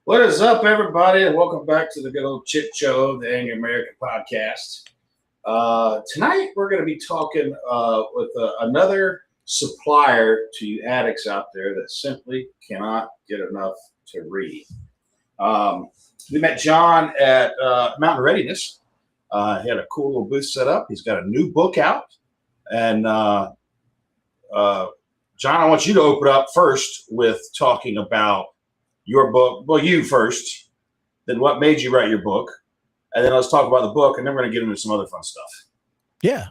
What is up, everybody, and welcome back to the good old chit show, the Angery American Podcast. Tonight, we're going to be talking with another supplier to you addicts out there that simply cannot get enough to read. We met John at Mountain Readiness. He had a cool little booth set up. He's got a new book out. And John, I want you to open up first with talking about your book. Well, you first, then what made you write your book, and then let's talk about the book, and then we're going to get into some other fun stuff. Yeah.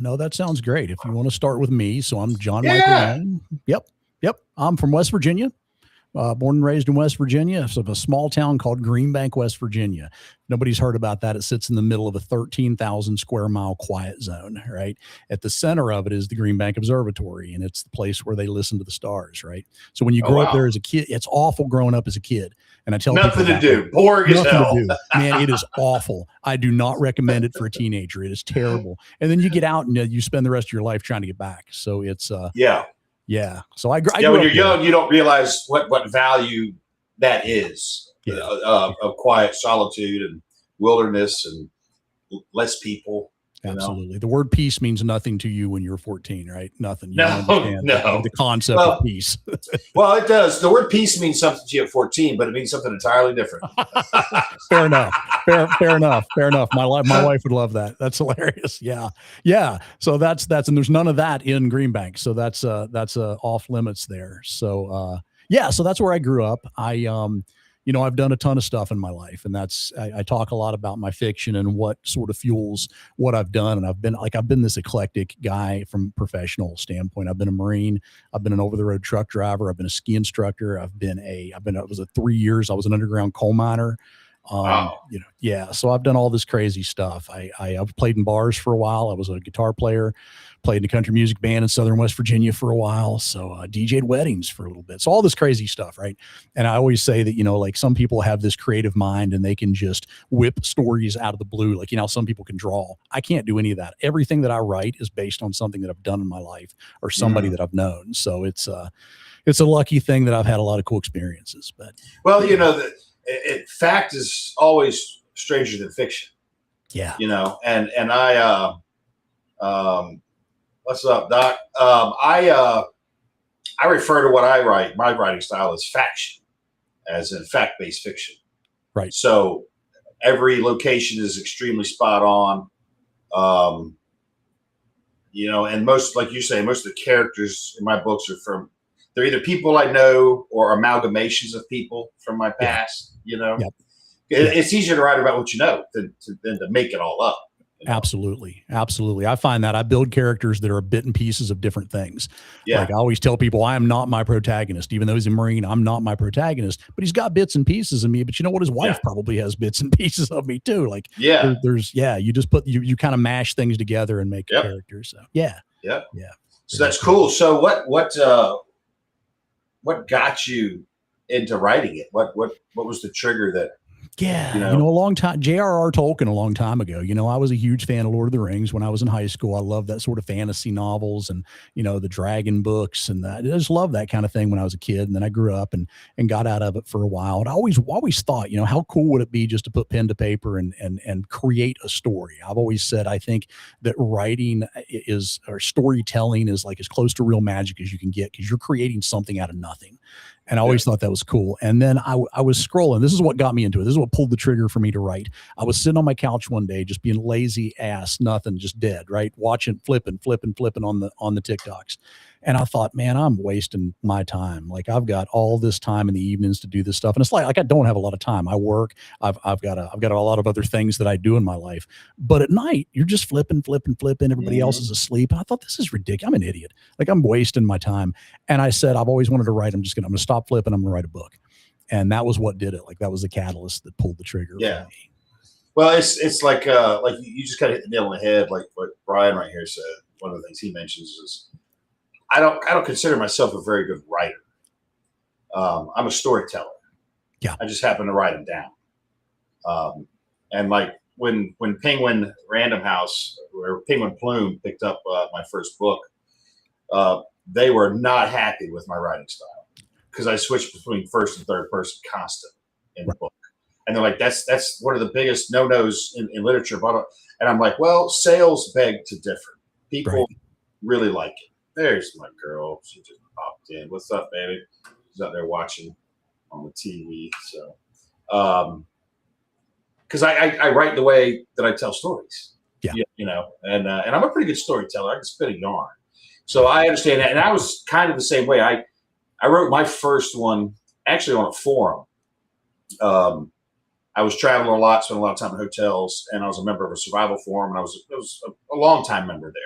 No, that sounds great. If you want to start with me, so I'm John Michael Layne. Yep. I'm from West Virginia. Born and raised in West Virginia, so a small town called Greenbank, West Virginia. Nobody's heard about that. It sits in the middle of a 13,000 square mile quiet zone, right? At the center of it is the Greenbank Observatory, and it's the place where they listen to the stars, right? So when you grow up there as a kid, it's awful growing up as a kid. And I tell nothing to do, boring as hell. Man, it is awful. I do not recommend it for a teenager. It is terrible. And then you get out and you spend the rest of your life trying to get back. So it's Yeah. So I when you're young, you don't realize what value that is of quiet solitude and wilderness and less people. Absolutely. The word peace means nothing to you when you're 14, right? Nothing. You no. The concept of peace. Well, it does. The word peace means something to you at 14, but it means something entirely different. Fair enough. Fair enough. My wife would love that. That's hilarious. Yeah. So that's, and there's none of that in Greenbank. So that's off limits there. So, so that's where I grew up. I've done a ton of stuff in my life, and I talk a lot about my fiction and what sort of fuels what I've done. And I've been this eclectic guy from a professional standpoint. I've been a Marine. I've been an over-the-road truck driver. I've been a ski instructor. I was 3 years. I was an underground coal miner. So I've done all this crazy stuff. I've played in bars for a while. I was a guitar player, played in a country music band in Southern West Virginia for a while. So DJ'd weddings for a little bit. So all this crazy stuff, right? And I always say that, like some people have this creative mind and they can just whip stories out of the blue. Like, some people can draw. I can't do any of that. Everything that I write is based on something that I've done in my life or somebody that I've known. So it's a lucky thing that I've had a lot of cool experiences. But fact is always stranger than fiction. Yeah. And I, what's up, Doc? I refer to what I write, my writing style is faction, as in fact-based fiction. Right. So every location is extremely spot on. And most, like you say, most of the characters in my books they're either people I know or amalgamations of people from my past. It's easier to write about what you know than to make it all up. Absolutely. I find that I build characters that are bit and pieces of different things. Yeah. Like I always tell people, I am not my protagonist. Even though he's a Marine, I'm not my protagonist, but he's got bits and pieces of me. But you know what? His wife probably has bits and pieces of me too. Like, you just put, you kind of mash things together and make a character. So yeah. So that's cool. So what got you into writing it? What was the trigger that? A long time, J.R.R. Tolkien a long time ago, I was a huge fan of Lord of the Rings when I was in high school. I loved that sort of fantasy novels and, the dragon books. And I just loved that kind of thing when I was a kid. And then I grew up and got out of it for a while. And I always thought, how cool would it be just to put pen to paper and create a story? I've always said, I think that writing or storytelling is like as close to real magic as you can get, because you're creating something out of nothing. And I always thought that was cool. And then I was scrolling. This is what got me into it. This is what pulled the trigger for me to write. I was sitting on my couch one day, just being lazy ass, nothing, just dead, right? Watching, flipping on the TikToks. And I thought, man, I'm wasting my time. Like I've got all this time in the evenings to do this stuff. And it's like I don't have a lot of time. I work. I've got a lot of other things that I do in my life. But at night, you're just flipping. Everybody else is asleep. And I thought, this is ridiculous. I'm an idiot. Like I'm wasting my time. And I said, I've always wanted to write. I'm going to stop flipping. I'm going to write a book. And that was what did it. Like that was the catalyst that pulled the trigger. Yeah. For me. Well, it's like you just kind of hit the nail on the head. Like what Brian right here said. One of the things he mentions is, I don't consider myself a very good writer. I'm a storyteller. Yeah. I just happen to write them down. And like when Penguin Random House or Penguin Plume picked up my first book, they were not happy with my writing style because I switched between first and third person constant in the book. And they're like, that's one of the biggest no-nos in literature. And I'm like, well, sales beg to differ. People really like it. There's my girl. She just popped in. What's up, baby? She's out there watching on the TV. So, because I write the way that I tell stories. Yeah. You know, and I'm a pretty good storyteller. I can spit a yarn. So I understand that. And I was kind of the same way. I wrote my first one actually on a forum. I was traveling a lot, spent a lot of time in hotels, and I was a member of a survival forum, and I was a long time member there.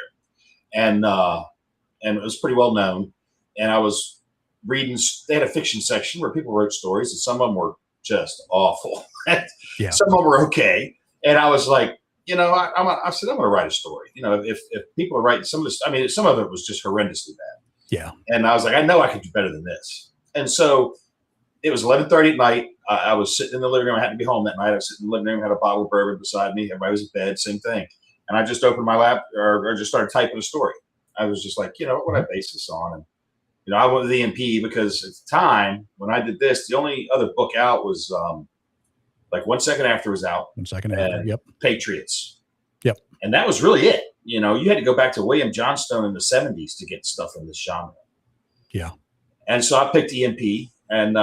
And it was pretty well known. And I was reading, they had a fiction section where people wrote stories, and some of them were just awful. Some of them were okay. And I was like, you know, I said, I'm going to write a story. You know, if people are writing some of this, I mean, some of it was just horrendously bad. Yeah. And I was like, I know I could do better than this. And so it was 11:30 at night. I was sitting in the living room. I had to be home that night. I was sitting in the living room, had a bottle of bourbon beside me. Everybody was in bed, same thing. And I just opened my lap or just started typing a story. I was just like, you know, what would I base this on? And, you know, I went with the EMP because at the time when I did this, the only other book out was like 1 second after it was out. 1 second after, yep. Patriots. Yep. And that was really it. You know, you had to go back to William Johnstone in the 70s to get stuff in this genre. Yeah. And so I picked EMP and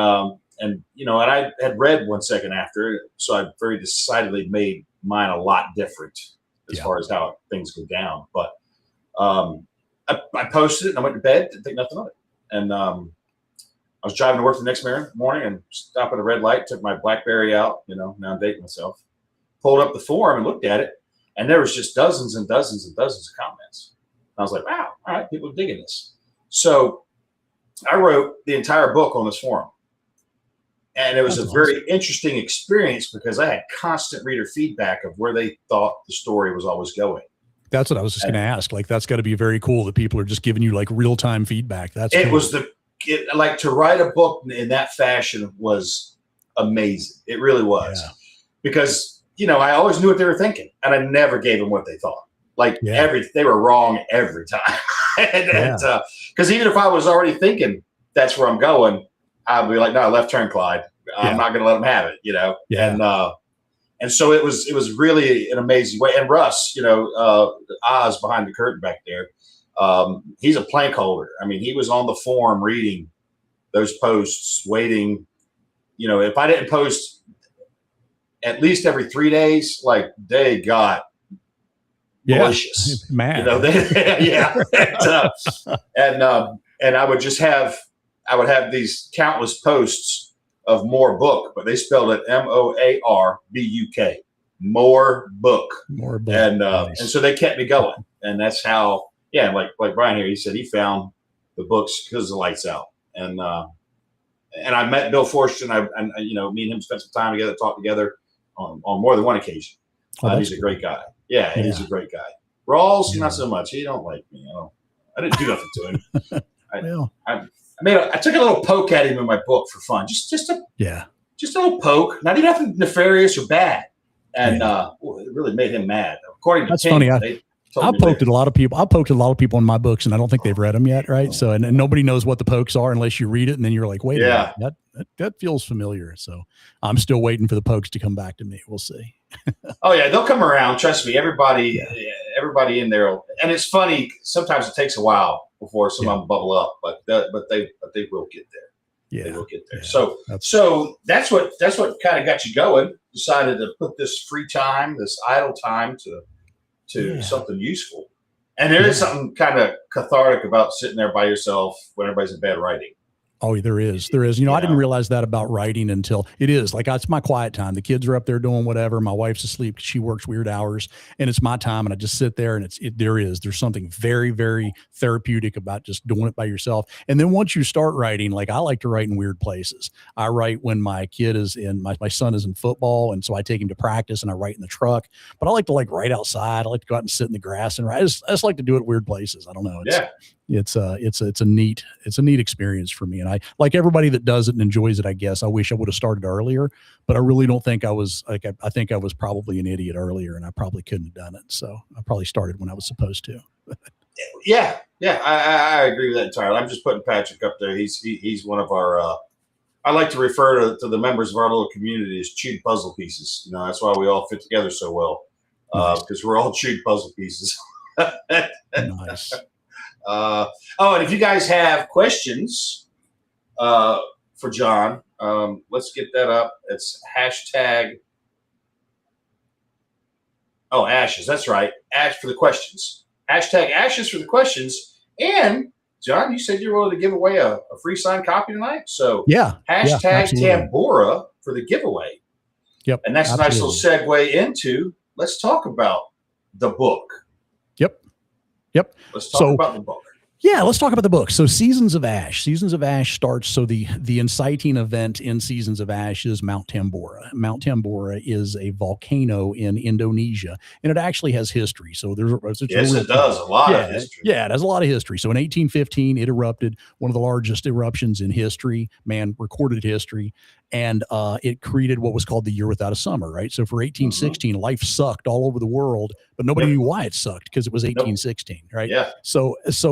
you know, and I had read 1 second after, so I very decidedly made mine a lot different as far as how things go down. But I posted it and I went to bed, didn't think nothing of it. And I was driving to work the next morning and stopped at a red light, took my BlackBerry out, you know, now I'm dating myself, pulled up the forum and looked at it, and there was just dozens and dozens and dozens of comments. And I was like, wow, all right, people are digging this. So I wrote the entire book on this forum. And it was a very interesting experience because I had constant reader feedback of where they thought the story was always going. That's what I was just going to ask. Like, that's got to be very cool that people are just giving you like real-time feedback. That's it cool. was like to write a book in that fashion was amazing. It really was because, you know, I always knew what they were thinking and I never gave them what they thought. Like they were wrong every time. Because even if I was already thinking that's where I'm going, I'd be like, no, left turn, Clyde. I'm not going to let them have it, you know? Yeah. And so it was really an amazing way. And Russ, you know, Oz behind the curtain back there, he's a plank holder. I mean, he was on the forum reading those posts, waiting. You know, if I didn't post at least every 3 days, like they got malicious. Man. You know, and I would just have these countless posts of more book, but they spelled it MOARBUK, more book. More book. And so they kept me going. And that's how, like Brian here, he said he found the books because the lights out. And I met Bill Forster and you know, me and him spent some time together, talked together on more than one occasion. He's a great guy. Yeah, he's a great guy. Rawls, not so much. He don't like me. I didn't do nothing to him. I took a little poke at him in my book for fun, just a little poke, not even nothing nefarious or bad, and it really made him mad. According to that's Tim, funny. I poked at a lot of people. I poked at a lot of people in my books, and I don't think they've read them yet, right? So, and nobody knows what the pokes are unless you read it, and then you're like, wait a minute, that feels familiar. So, I'm still waiting for the pokes to come back to me. We'll see. Oh yeah, they'll come around. Trust me. Everybody in there, and it's funny. Sometimes it takes a while before some of them bubble up, but they will get there. Yeah, they will get there. So that's what kind of got you going. Decided to put this free time, this idle time, to something useful. And there is something kind of cathartic about sitting there by yourself when everybody's in bed writing. Oh, there is. You know, I didn't realize that about writing until it is like, it's my quiet time. The kids are up there doing whatever. My wife's asleep. She works weird hours and it's my time. And I just sit there and there's something very, very therapeutic about just doing it by yourself. And then once you start writing, like I like to write in weird places. I write when my kid is my son is in football. And so I take him to practice and I write in the truck, but I like to write outside. I like to go out and sit in the grass and write. I just like to do it at weird places. I don't know. it's a neat experience for me. And I, like everybody that does it and enjoys it, I guess I wish I would have started earlier, but I really don't think I was like, I think I was probably an idiot earlier and I probably couldn't have done it. So I probably started when I was supposed to. Yeah. I agree with that entirely. I'm just putting Patrick up there. He's one of our, I like to refer to the members of our little community as chewed puzzle pieces. You know, that's why we all fit together so well, because we're all chewed puzzle pieces. Nice. And if you guys have questions for John, let's get that up. It's hashtag. Oh, ashes. That's right. Ash for the questions. Hashtag ashes for the questions. And John, you said you were willing to give away a free signed copy tonight. So hashtag Tambora for the giveaway. Yep. And that's a nice little segue into, let's talk about the book. Yep. Let's talk about the book. Yeah, let's talk about the book. So Seasons of Ash. Seasons of Ash starts, so the inciting event in Seasons of Ash is Mount Tambora. Mount Tambora is a volcano in Indonesia, and it actually has history. So it does. A lot of history. Yeah, it has a lot of history. So in 1815, it erupted, one of the largest eruptions in history, recorded history, and it created what was called the year without a summer, right? So for 1816, life sucked all over the world, but nobody knew why it sucked because it was 1816, right? Yeah. So this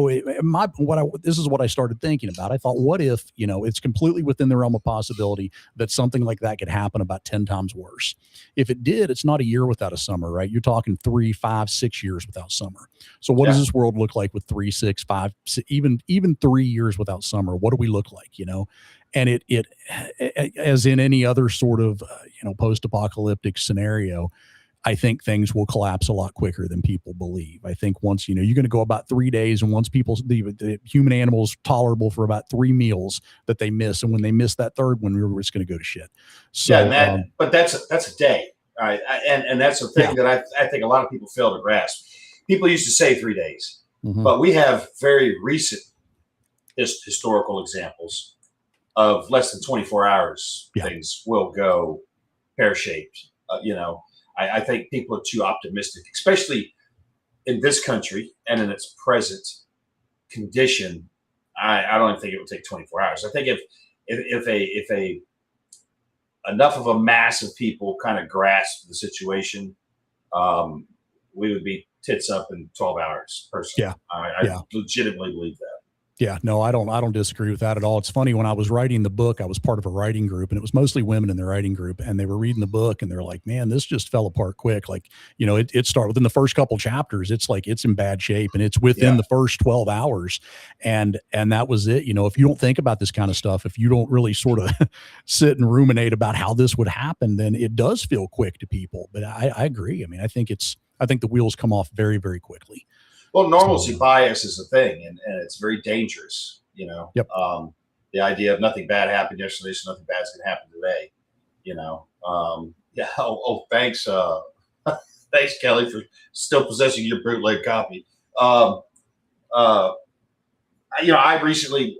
is what I started thinking about. I thought, what if, it's completely within the realm of possibility that something like that could happen about 10 times worse. If it did, it's not a year without a summer, right? You're talking 3, 5, 6 years without summer. So what does this world look like with 3, 6, 5, even 3 years without summer? What do we look like, And it as in any other sort of, post-apocalyptic scenario, I think things will collapse a lot quicker than people believe. I think once, you're going to go about 3 days, and once the human animals tolerable for about 3 meals that they miss. And when they miss that third one, we're just going to go to shit. So, but that's a day. Right. And that's a thing that I think a lot of people fail to grasp. People used to say 3 days, but we have very recent historical examples of less than 24 hours. Things will go pear-shaped, I think people are too optimistic, especially in this country and in its present condition. I don't even think it will take 24 hours. I think if enough of a mass of people kind of grasp the situation, we would be tits up in 12 hours. Personally, I legitimately believe that. Yeah, no, I don't disagree with that at all. It's funny, when I was writing the book, I was part of a writing group, and it was mostly women in the writing group, and they were reading the book and they're like, man, this just fell apart quick. Like, it started within the first couple chapters. It's like, it's in bad shape, and it's within the first 12 hours. And that was it. If you don't think about this kind of stuff, if you don't really sort of sit and ruminate about how this would happen, then it does feel quick to people. But I agree. I mean, I think the wheels come off very, very quickly. Well, normalcy bias is a thing, and it's very dangerous, Yep. The idea of nothing bad happened yesterday, so nothing bad's going to happen today, thanks. Thanks, Kelly, for still possessing your bootleg copy. I recently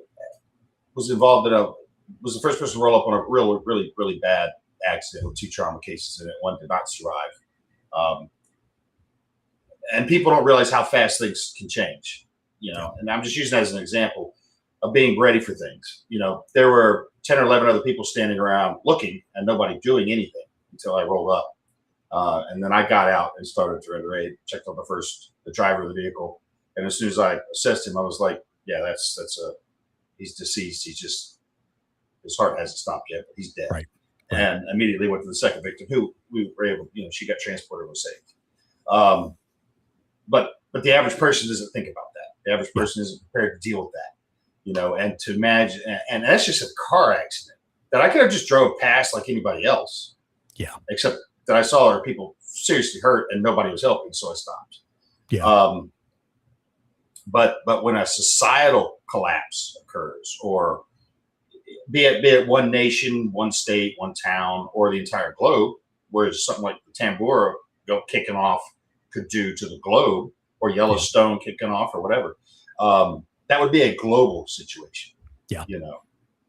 was involved was the first person to roll up on a really, really bad accident with 2 trauma cases in it. One did not survive. And people don't realize how fast things can change, and I'm just using that as an example of being ready for things. There were 10 or 11 other people standing around looking and nobody doing anything until I rolled up. And then I got out and started to raid, checked on the driver of the vehicle. And as soon as I assessed him, I was like, yeah, he's deceased. His heart hasn't stopped yet, but he's dead. Right. And immediately went to the second victim, who we were able, she got transported and was saved. But the average person doesn't think about that. The average person isn't prepared to deal with that, and to imagine, and that's just a car accident that I could have just drove past like anybody else. Yeah. Except that I saw there were people seriously hurt and nobody was helping, so I stopped. Yeah. But when a societal collapse occurs, or be it one nation, one state, one town, or the entire globe, where something like the Tambora kicking off could do to the globe, or Yellowstone kicking off, or whatever, that would be a global situation. Yeah.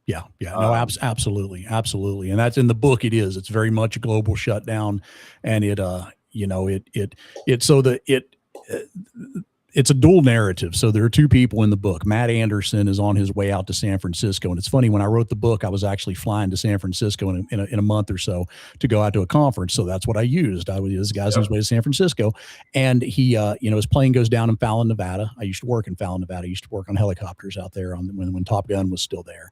Yeah. No, absolutely. And that's in the book. It's very much a global it's a dual narrative. So there are two people in the book. Matt Anderson is on his way out to San Francisco. And it's funny, when I wrote the book, I was actually flying to San Francisco in a month or so to go out to a conference. So that's what I used. This guy's on his way to San Francisco. And he, his plane goes down in Fallon, Nevada. I used to work in Fallon, Nevada. I used to work on helicopters out there when Top Gun was still there.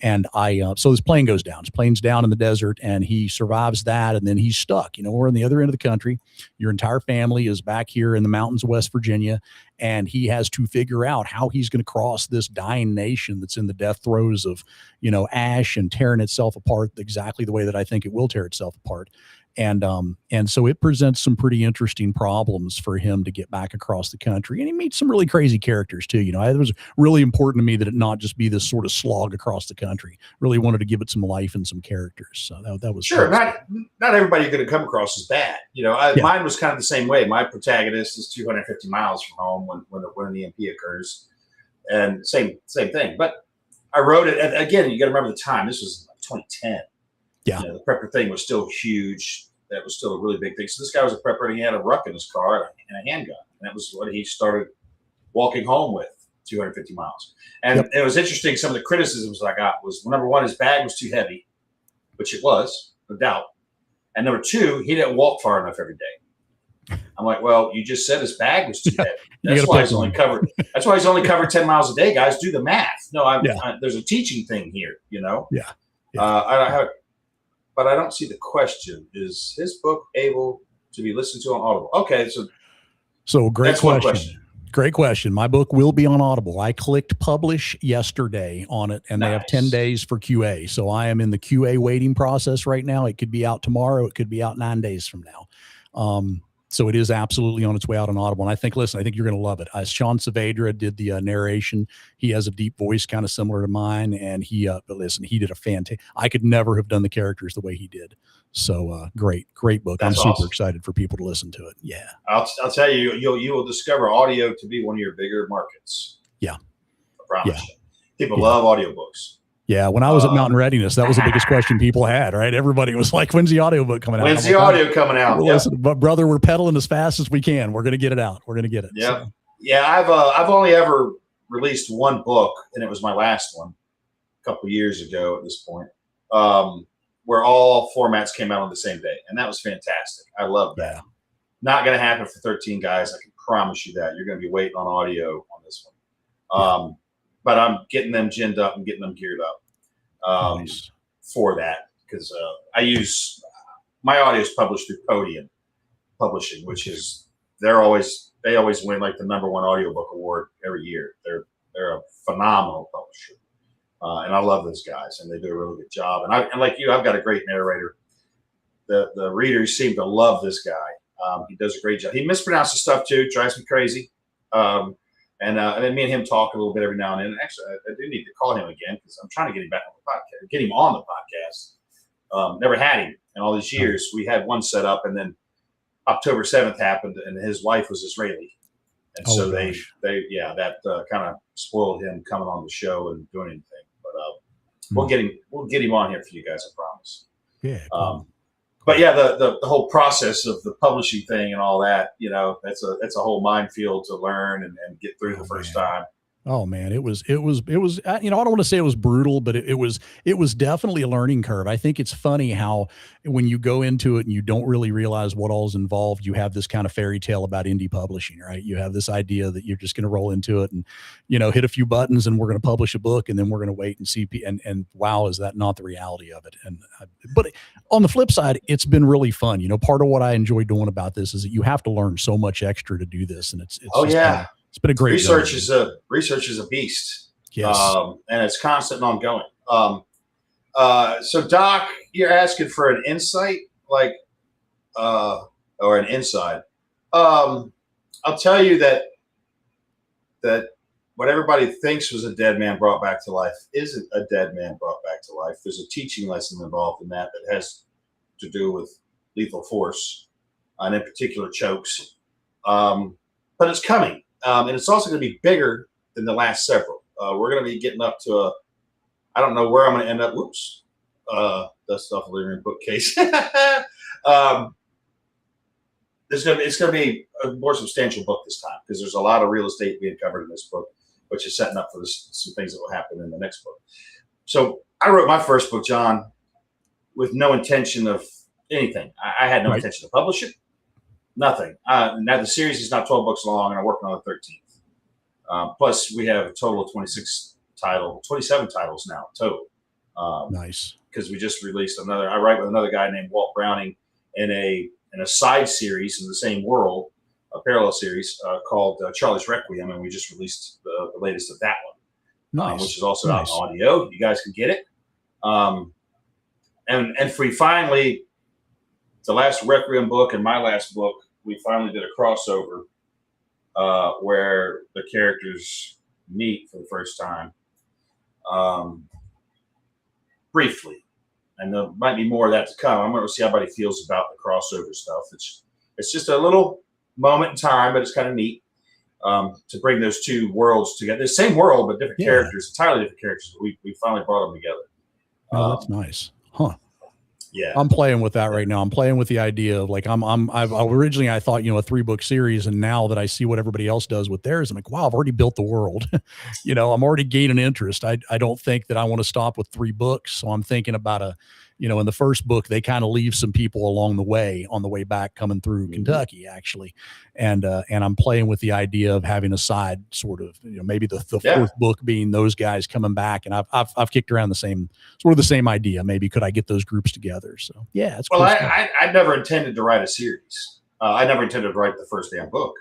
And so this plane goes down. His plane's down in the desert, and he survives that, and then he's stuck. We're on the other end of the country. Your entire family is back here in the mountains of West Virginia, and he has to figure out how he's going to cross this dying nation that's in the death throes of, ash and tearing itself apart exactly the way that I think it will tear itself apart. And so it presents some pretty interesting problems for him to get back across the country. And he meets some really crazy characters too. It was really important to me that it not just be this sort of slog across the country. Really wanted to give it some life and some characters. So that was sure. Not everybody you're going to come across is bad. Mine was kind of the same way. My protagonist is 250 miles from home when an EMP occurs, and same thing. But I wrote it, and again, you got to remember the time. This was like 2010. Yeah. The prepper thing was still huge. That was still a really big thing. So this guy was a prepper, and he had a ruck in his car and a handgun. And that was what he started walking home with, 250 miles. And It was interesting. Some of the criticisms I got was, number one, his bag was too heavy, which it was, no doubt. And number two, he didn't walk far enough every day. I'm like, well, you just said his bag was too heavy. That's why he's only covered 10 miles a day, guys. Do the math. No, there's a teaching thing here, Yeah. But I don't see the question. Is his book able to be listened to on Audible? Okay, so great that's question. One question. Great question. My book will be on Audible. I clicked publish yesterday on it, and They have 10 days for QA. So I am in the QA waiting process right now. It could be out tomorrow. It could be out 9 days from now. So it is absolutely on its way out on Audible. And I think you're going to love it. Sean Saavedra did the narration. He has a deep voice kind of similar to mine. And he did a fantastic. I could never have done the characters the way he did. So great book. That's I'm awesome. super excited for people to listen to it. Yeah. I'll tell you, you will discover audio to be one of your bigger markets. Yeah. I promise you. People love audiobooks. Yeah, when I was at Mountain Readiness, that was the biggest question people had, right? Everybody was like, when's the audiobook coming out? When's the audio coming out? Well, listen, but brother, we're pedaling as fast as we can. We're going to get it out. We're going to get it. Yeah. So. Yeah, I've only ever released one book, and it was my last one a couple of years ago at this point, where all formats came out on the same day. And that was fantastic. I love that. Yeah. Not going to happen for 13 guys. I can promise you that. You're going to be waiting on audio on this one. But I'm getting them ginned up and getting them geared up Nice. for that, because I use my audio is published through Podium Publishing, which is they always win like the #1 audiobook award every year. They're a phenomenal publisher, and I love those guys, and they do a really good job. And like you, I've got a great narrator. The readers seem to love this guy. He does a great job. He mispronounces stuff too, drives me crazy. And then me and him talk a little bit every now and then. And actually, I do need to call him again because I'm trying to get him back on the podcast, get him on the podcast. Never had him in all these years. We had one set up, and then October 7th happened, and his wife was Israeli, and so that kind of spoiled him coming on the show and doing anything. But we'll get him on here for you guys, I promise. Yeah. Cool. But yeah, the whole process of the publishing thing and all that, that's a whole minefield to learn and get through the first time. Oh man, it was, I don't want to say it was brutal, but it was definitely a learning curve. I think it's funny how when you go into it and you don't really realize what all's involved, you have this kind of fairy tale about indie publishing, right? You have this idea that you're just going to roll into it and, hit a few buttons and we're going to publish a book and then we're going to wait and see. And wow, is that not the reality of it? But on the flip side, it's been really fun. Part of what I enjoy doing about this is that you have to learn so much extra to do this. And it's it's been a great research is a beast. Yes. And it's constant and ongoing. So Doc, you're asking for an insight, or an inside. I'll tell you that what everybody thinks was a dead man brought back to life isn't a dead man brought back to life. There's a teaching lesson involved in that has to do with lethal force, and in particular chokes. But it's coming. And it's also going to be bigger than the last several. We're going to be getting up to I don't know where I'm going to end up. Whoops. Dust off the living room bookcase. There's it's gonna be a more substantial book this time because there's a lot of real estate being covered in this book, which is setting up for some things that will happen in the next book. So I wrote my first book, John, with no intention of anything. I had no intention to publish it. Nothing. Now the series is now 12 books long, and I'm working on the 13th. Plus, we have a total of 27 titles now total. Nice. Because we just released another. I write with another guy named Walt Browning in a side series in the same world, a parallel series called Charlie's Requiem, and we just released the latest of that one, Nice. which is also out in audio. You guys can get it. And we finally, the last Requiem book and my last book, we finally did a crossover where the characters meet for the first time, briefly. And there might be more of that to come. I'm going to see how everybody feels about the crossover stuff. It's just a little moment in time, but it's kind of neat to bring those two worlds together. The same world, but different characters, entirely different characters. We finally brought them together. Oh, that's nice. Huh. Yeah. I'm playing with that right now. I'm playing with the idea of like, originally I thought, a 3-book series. And now that I see what everybody else does with theirs, I'm like, wow, I've already built the world. I'm already gaining interest. I don't think that I want to stop with 3 books. So I'm thinking about in the first book, they kind of leave some people along the way on the way back coming through Kentucky, actually. And I'm playing with the idea of having a side sort of, maybe the fourth book being those guys coming back. And I've kicked around the same idea. Maybe could I get those groups together? So yeah, it's cool. Well, I never intended to write a series. I never intended to write the first damn book,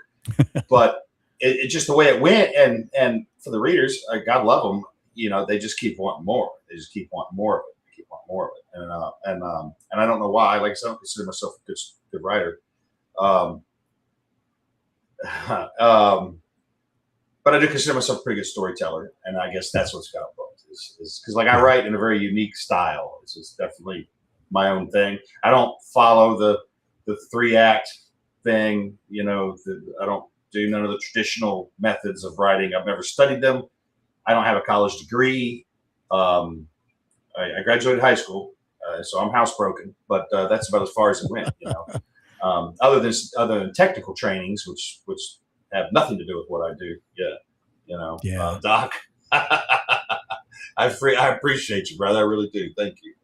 but it just the way it went. And for the readers, God love them. They just keep wanting more. They just keep wanting more of it. More of it, and I don't know why. Like I said, I don't consider myself a good writer, but I do consider myself a pretty good storyteller, and I guess that's what's got both. Is because like I write in a very unique style. It's definitely my own thing. I don't follow the 3-act thing. I don't do none of the traditional methods of writing. I've never studied them. I don't have a college degree. I graduated high school, so I'm housebroken, but that's about as far as it went. Other than technical trainings, which have nothing to do with what I do. Doc, I appreciate you, brother. I really do. Thank you.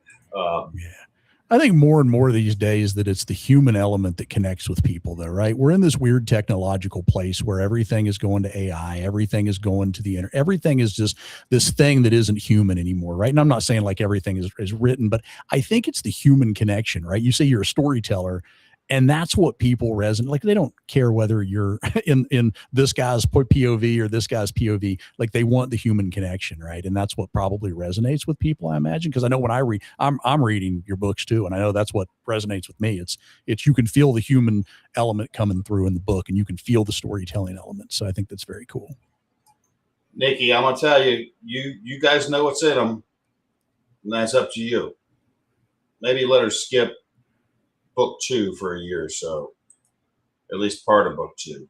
I think more and more these days that it's the human element that connects with people, though, right? We're in this weird technological place where everything is going to AI, everything is going to the internet, everything is just this thing that isn't human anymore, right? And I'm not saying like everything is written, but I think it's the human connection, right? You say you're a storyteller, and that's what people resonate. Like they don't care whether you're in this guy's POV or this guy's POV. Like they want the human connection, right? And that's what probably resonates with people, I imagine. Because I know when I read, I'm reading your books too, and I know that's what resonates with me. It's you can feel the human element coming through in the book, and you can feel the storytelling element. So I think that's very cool. Nikki, I'm gonna tell you, you guys know what's in them, and that's up to you. Maybe let her skip book 2 for a year or so, at least part of book 2.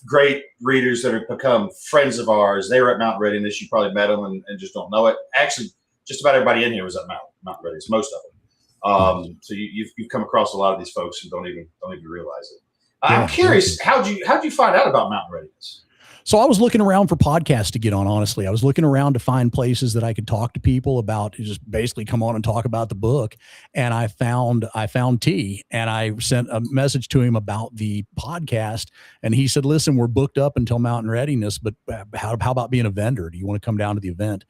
Great readers that have become friends of ours. They were at Mount Readiness. You probably met them and just don't know it. Actually, just about everybody in here was at Mount Readiness, most of them. So you've come across a lot of these folks who don't even realize it. I'm curious, how'd you find out about Mount Readiness? So I was looking around for podcasts to get on, honestly. I was looking around to find places that I could talk to people about, just basically come on and talk about the book. And I found T, and I sent a message to him about the podcast. And he said, listen, we're booked up until Mountain Readiness, but how about being a vendor? Do you want to come down to the event?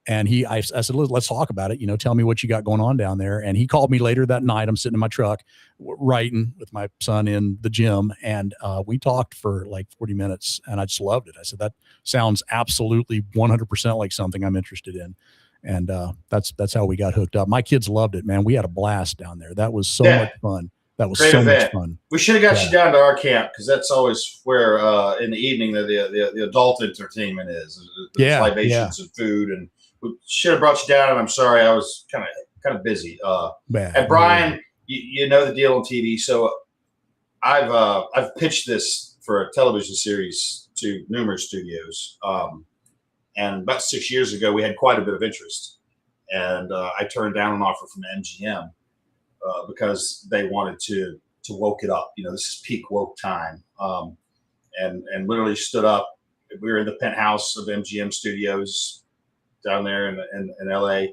And I said, let's talk about it. Tell me what you got going on down there. And he called me later that night. I'm sitting in my truck writing with my son in the gym. And we talked for like 40 minutes, and I just loved it. I said, that sounds absolutely 100% like something I'm interested in. And that's how we got hooked up. My kids loved it, man. We had a blast down there. That was so much fun. That was so much fun. We should have got you down to our camp, because that's always where in the evening the adult entertainment is. Libations and food, and we should have brought you down. And I'm sorry, I was kind of busy. And Brian, you know the deal on TV. So I've pitched this for a television series to numerous studios. And about 6 years ago, we had quite a bit of interest, and I turned down an offer from MGM because they wanted to woke it up. This is peak woke time. And literally stood up. We were in the penthouse of MGM Studios down there in LA.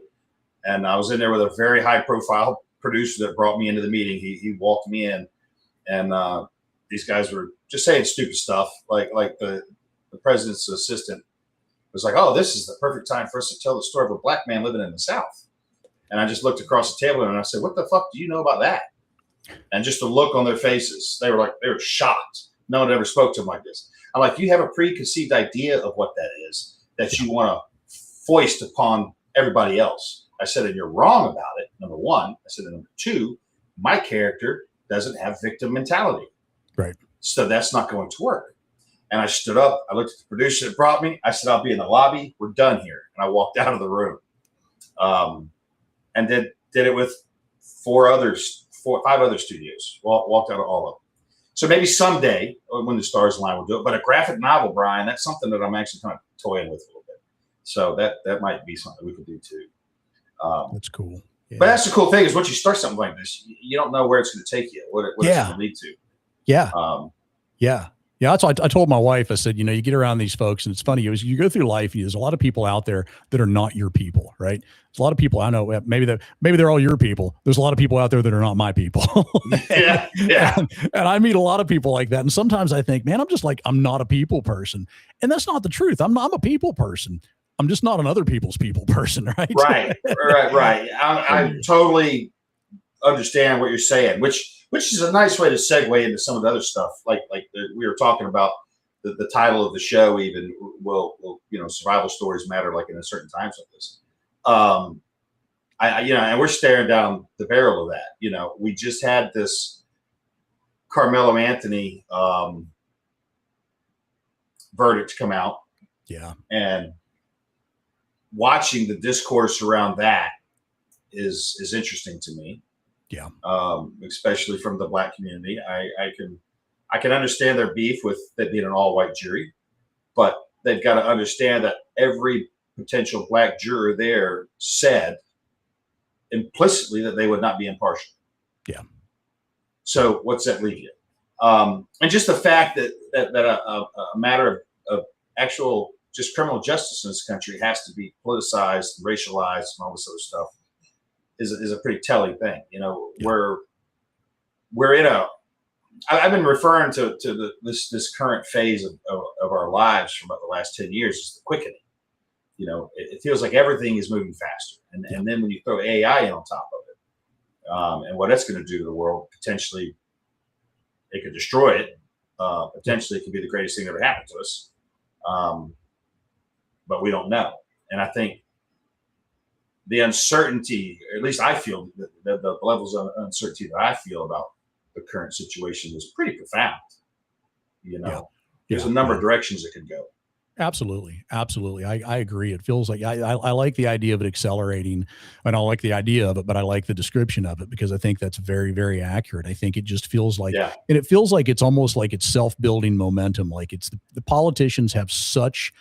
And I was in there with a very high profile producer that brought me into the meeting. He walked me in, and these guys were just saying stupid stuff. Like the president's assistant was like, "Oh, this is the perfect time for us to tell the story of a black man living in the South." And I just looked across the table and I said, "What the fuck do you know about that?" And just the look on their faces, they were shocked. No one ever spoke to them like this. I'm like, you have a preconceived idea of what that is that you want to foist upon everybody else. I said, and you're wrong about it, number one. I said, and number two, my character doesn't have victim mentality. Right. So that's not going to work. And I stood up. I looked at the producer that brought me. I said, I'll be in the lobby. We're done here. And I walked out of the room. And did it with five other studios. Walked out of all of them. So maybe someday, when the stars align, we'll do it. But a graphic novel, Brian, that's something that I'm actually kind of toying with a little bit. So that might be something we could do too. That's cool. Yeah. But that's the cool thing is once you start something like this, you don't know where it's going to take you, what it's going to lead to. Yeah. Yeah. That's why I told my wife, I said, you get around these folks, and it's funny, you go through life, there's a lot of people out there that are not your people, right? There's a lot of people I know, maybe they're all your people. There's a lot of people out there that are not my people. Yeah. And I meet a lot of people like that. And sometimes I think, man, I'm not a people person. And that's not the truth. I'm a people person. I'm just not an other people's people person, right? Right. I totally understand what you're saying, which is a nice way to segue into some of the other stuff. Like we were talking about the title of the show, even will survival stories matter, like in a certain times like this. And we're staring down the barrel of that. We just had this Carmelo Anthony verdict come out. Yeah. And watching the discourse around that is interesting to me. Yeah. Especially from the black community. I can understand their beef with it being an all-white jury, but they've got to understand that every potential black juror there said implicitly that they would not be impartial. Yeah. So what's that leave you? And just the fact that a matter of actual just criminal justice in this country has to be politicized, and racialized, and all this other stuff is a pretty telling thing. We're in I've been referring to this current phase of our lives for about the last 10 years is the quickening. It feels like everything is moving faster. And then when you throw AI in on top of it, and what it's going to do to the world, potentially it could destroy it. Potentially it could be the greatest thing that ever happened to us. But we don't know. And I think the uncertainty, or at least I feel the levels of uncertainty that I feel about the current situation is pretty profound. There's a number of directions it could go. Absolutely. I agree. It feels like I like the idea of it accelerating, and I like the idea of it, but I like the description of it because I think that's very, very accurate. I think it just feels like, and it feels like it's almost like it's self-building momentum. Like it's the politicians have such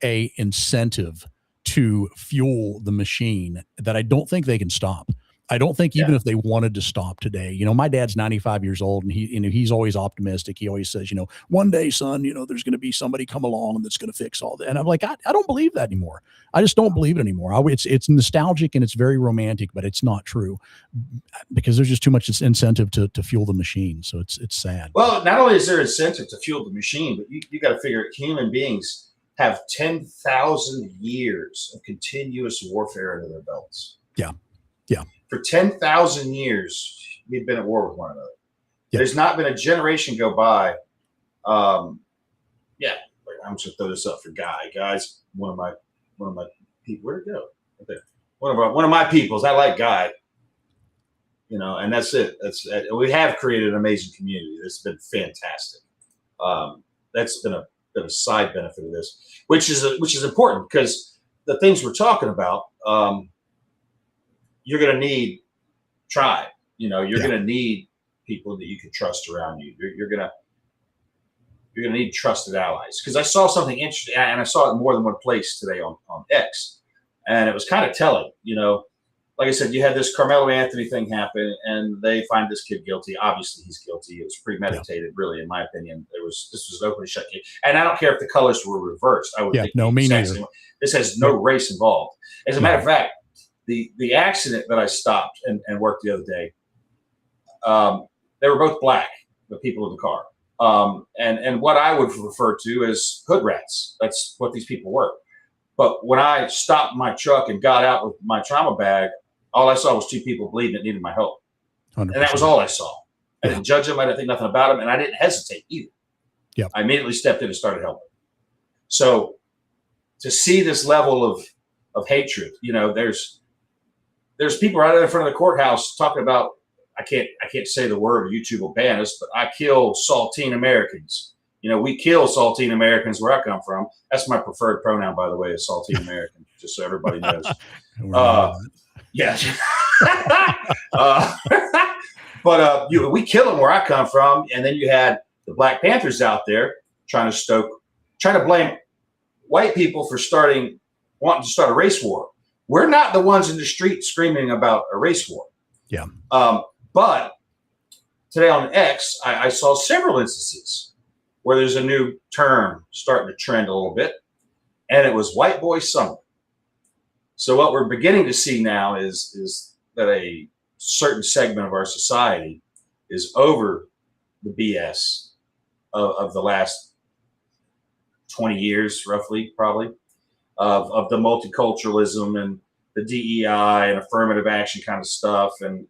a incentive to fuel the machine that I don't think they can stop. I don't think even if they wanted to stop today, my dad's 95 years old, and he's always optimistic. He always says, one day, son, there's going to be somebody come along that's going to fix all that. And I'm like, I don't believe that anymore. I just don't believe it anymore. It's nostalgic and it's very romantic, but it's not true because there's just too much incentive to fuel the machine. So it's sad. Well, not only is there incentive to fuel the machine, but you got to figure human beings have 10,000 years of continuous warfare under their belts. Yeah. For 10,000 years, we've been at war with one another. Yeah. There's not been a generation go by. I'm just gonna throw this up for Guys, one of my people. Where'd it go? Right there. One of my peoples. I like Guy. And that's it. We have created an amazing community. It's been fantastic. That's been a side benefit of this, which is important because the things we're talking about. You're going to need tribe. You're going to need people that you can trust around you. You're going to need trusted allies. Because I saw something interesting, and I saw it in more than one place today on X, and it was kind of telling. like I said, you had this Carmelo Anthony thing happen, and they find this kid guilty. Obviously, he's guilty. It was premeditated, really, in my opinion. This was an openly shut case, and I don't care if the colors were reversed. I would think no, me neither. This has no race involved. As a matter of fact, the accident that I stopped and worked the other day, they were both black, the people in the car, and what I would refer to as hood rats. That's what these people were. But when I stopped my truck and got out with my trauma bag, all I saw was two people bleeding that needed my help. 100%. And that was all I saw. I didn't judge them. I didn't think nothing about them. And I didn't hesitate either. Yep. I immediately stepped in and started helping. So to see this level of hatred, there's people right in front of the courthouse talking about, I can't say the word, or YouTube will ban us, but I kill saltine Americans. We kill saltine Americans where I come from. That's my preferred pronoun, by the way, is saltine American, just so everybody knows. Yeah. But we kill them where I come from, and then you had the Black Panthers out there trying to blame white people for wanting to start a race war. We're not the ones in the street screaming about a race war. Yeah. But today on X, I saw several instances where there's a new term starting to trend a little bit, and it was white boy summer. So what we're beginning to see now is that a certain segment of our society is over the BS of the last 20 years, roughly, probably, of the multiculturalism and the DEI and affirmative action kind of stuff. And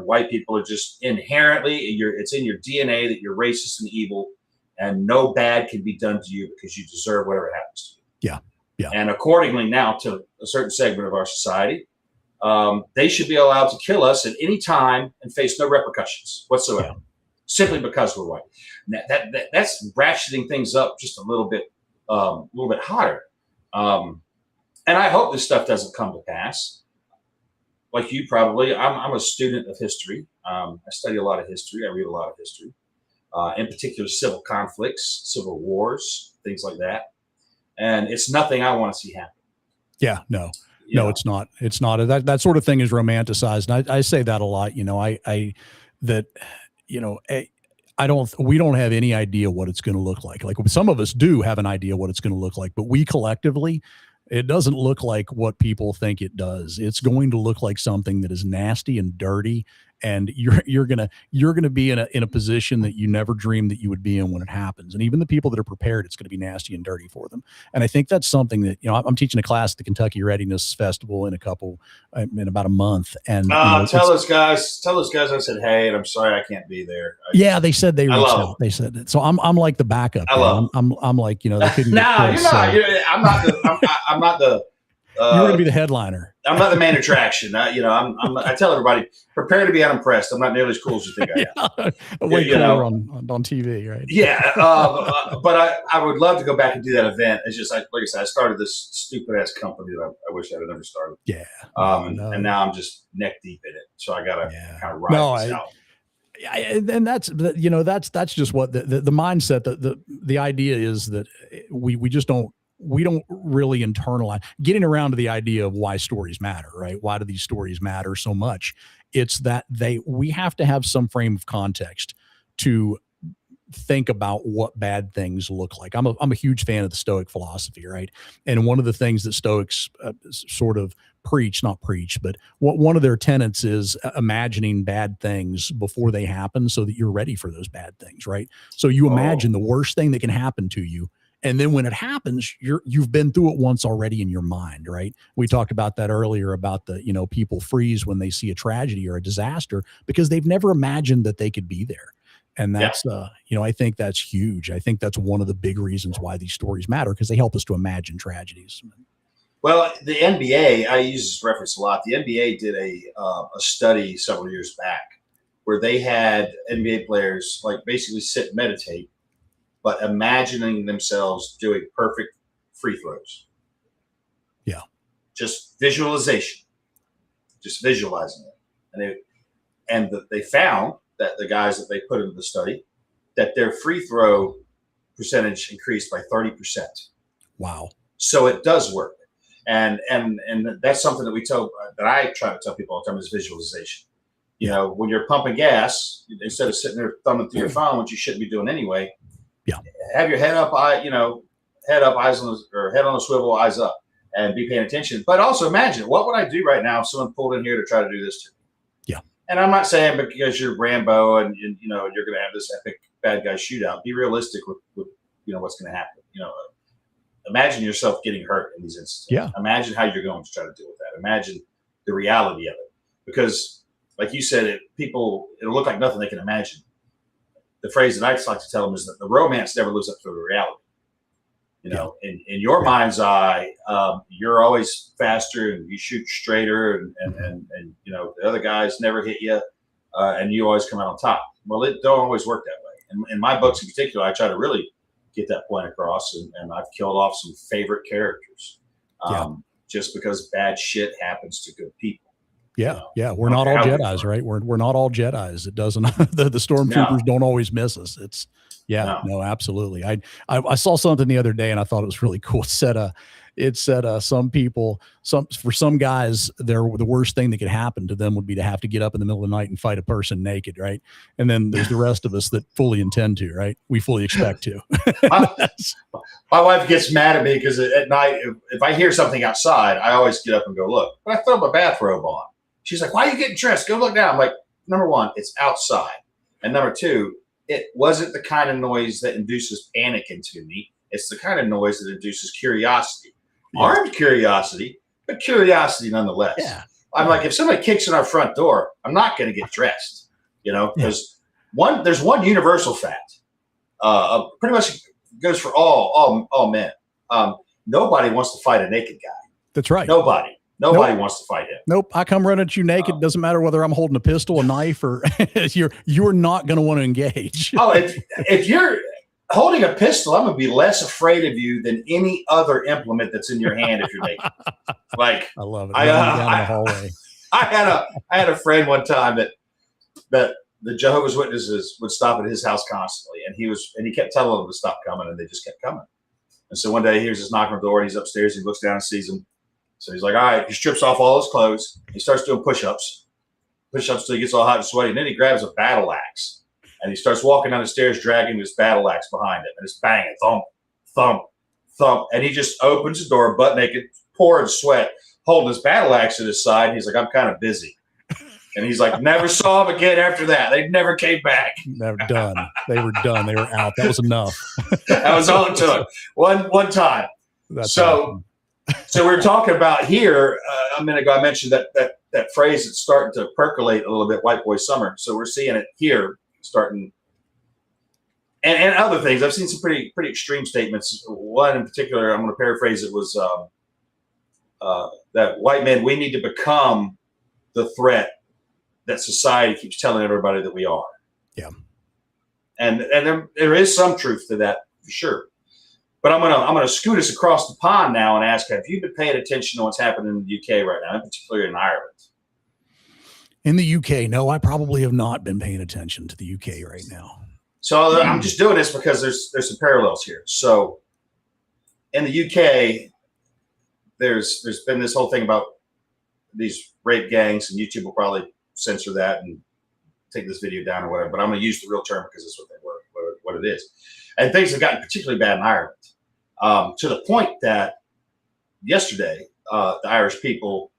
white people are just inherently, it's in your DNA that you're racist and evil, and no bad can be done to you because you deserve whatever happens to you. Yeah. Yeah. And accordingly now to a certain segment of our society, they should be allowed to kill us at any time and face no repercussions whatsoever, simply because we're white. Now, that's ratcheting things up just a little bit hotter. And I hope this stuff doesn't come to pass. Like you probably, I'm a student of history. I study a lot of history. I read a lot of history, in particular civil conflicts, civil wars, things like that. And it's nothing I want to see happen. Yeah, no, it's not. It's not. That sort of thing is romanticized. And I say that a lot. We don't have any idea what it's going to look like. Like some of us do have an idea what it's going to look like, but we collectively, it doesn't look like what people think it does. It's going to look like something that is nasty and dirty, and you're gonna be in a position that you never dreamed that you would be in when it happens. And even the people that are prepared, it's going to be nasty and dirty for them. And I think that's something that I'm teaching a class at the Kentucky Readiness Festival in about a month. And tell those guys I said hey, and I'm sorry I can't be there. They said they reached out. They said that. So I'm like the backup. I'm like they couldn't. No, you're not. I'm not the. You're going to be the headliner. I'm not the main attraction. I tell everybody, prepare to be unimpressed. I'm not nearly as cool as you think I am. Way cooler on TV, right? Yeah, but I would love to go back and do that event. It's just like I said, I started this stupid ass company that I wish I'd have never started. Yeah. And now I'm just neck deep in it, so I got to kind of ride this out. And that's just what the mindset. The idea is that we just don't. We don't really internalize getting around to the idea of why stories matter, right? Why do these stories matter so much? It's that we have to have some frame of context to think about what bad things look like. I'm a huge fan of the Stoic philosophy, right? And one of the things that Stoics sort of not preach, but one of their tenets is imagining bad things before they happen so that you're ready for those bad things, right? So you imagine the worst thing that can happen to you. And then when it happens, you've been through it once already in your mind, right? We talked about that earlier about the, people freeze when they see a tragedy or a disaster because they've never imagined that they could be there. And that's, I think that's huge. I think that's one of the big reasons why these stories matter, because they help us to imagine tragedies. Well, the NBA, I use this reference a lot. The NBA did a study several years back where they had NBA players basically sit and meditate, but imagining themselves doing perfect free throws. Yeah. Just visualization, just visualizing it. And they found that the guys that they put into the study, that their free throw percentage increased by 30%. Wow. So it does work. And that's something that I try to tell people all the time is visualization. You know, when you're pumping gas, instead of sitting there thumbing through your phone, which you shouldn't be doing anyway, have your head up, head up, eyes on or head on a swivel, eyes up, and be paying attention. But also imagine, what would I do right now if someone pulled in here to try to do this to me? Yeah. And I'm not saying because you're Rambo and you're going to have this epic bad guy shootout. Be realistic with what's going to happen. Imagine yourself getting hurt in these instances. Yeah. Imagine how you're going to try to deal with that. Imagine the reality of it, because, like you said, it'll look like nothing they can imagine. The phrase that I just like to tell them is that the romance never lives up to the reality. In your mind's eye, you're always faster and you shoot straighter, and the other guys never hit you, and you always come out on top. Well, it don't always work that way. In my books in particular, I try to really get that point across, and I've killed off some favorite characters, just because bad shit happens to good people. Yeah, we're not all Jedis, right? We're not all Jedis. It doesn't. the stormtroopers don't always miss us. It's no, absolutely. I saw something the other day and I thought it was really cool. It said some people, for some guys, the worst thing that could happen to them would be to have to get up in the middle of the night and fight a person naked, right? And then there's the rest of us that fully intend to, right? We fully expect to. My wife gets mad at me because at night, if I hear something outside, I always get up and go look. But I throw my bathrobe on. She's like, "Why are you getting dressed? Go look down." I'm like, number one, it's outside. And number two, it wasn't the kind of noise that induces panic into me. It's the kind of noise that induces curiosity. Armed curiosity, but curiosity nonetheless. Yeah. I'm like, if somebody kicks in our front door, I'm not going to get dressed, because there's one universal fact. Pretty much goes for all men. Nobody wants to fight a naked guy. That's right. Nobody wants to fight him. Nope. I come running at you naked. Doesn't matter whether I'm holding a pistol, a knife, or you're not going to want to engage. If you're holding a pistol, I'm going to be less afraid of you than any other implement that's in your hand if you're naked. Like, I love it. Down in the hallway. I had a friend one time that the Jehovah's Witnesses would stop at his house constantly, and he kept telling them to stop coming, and they just kept coming. And so one day he hears this knock on the door, and he's upstairs. He looks down and sees him. So he's like, all right, he strips off all his clothes. He starts doing push-ups till he gets all hot and sweaty. And then he grabs a battle axe and he starts walking down the stairs, dragging this battle axe behind him. And it's banging, thump, thump, thump. And he just opens the door, butt naked, pouring sweat, holding his battle axe at his side. And he's like, I'm kind of busy. And he's like, never saw him again after that. They never came back. They're done. They were done. They were out. That was enough. That was all it took. One time. That's so. Awesome. So we're talking about here, a minute ago, I mentioned that phrase that's starting to percolate a little bit, white boy summer. So we're seeing it here starting, and other things. I've seen some pretty extreme statements. One in particular, I'm going to paraphrase it, was that white men, we need to become the threat that society keeps telling everybody that we are. Yeah. And there is some truth to that for sure. But I'm gonna scoot us across the pond now and ask, have you been paying attention to what's happening in the UK right now, in particular in Ireland? In the UK, no, I probably have not been paying attention to the UK right now. So I'm just doing this because there's some parallels here. So in the UK, there's been this whole thing about these rape gangs, and YouTube will probably censor that and take this video down or whatever. But I'm going to use the real term because it's what they were, what it is. And things have gotten particularly bad in Ireland. To the point that yesterday, the Irish people,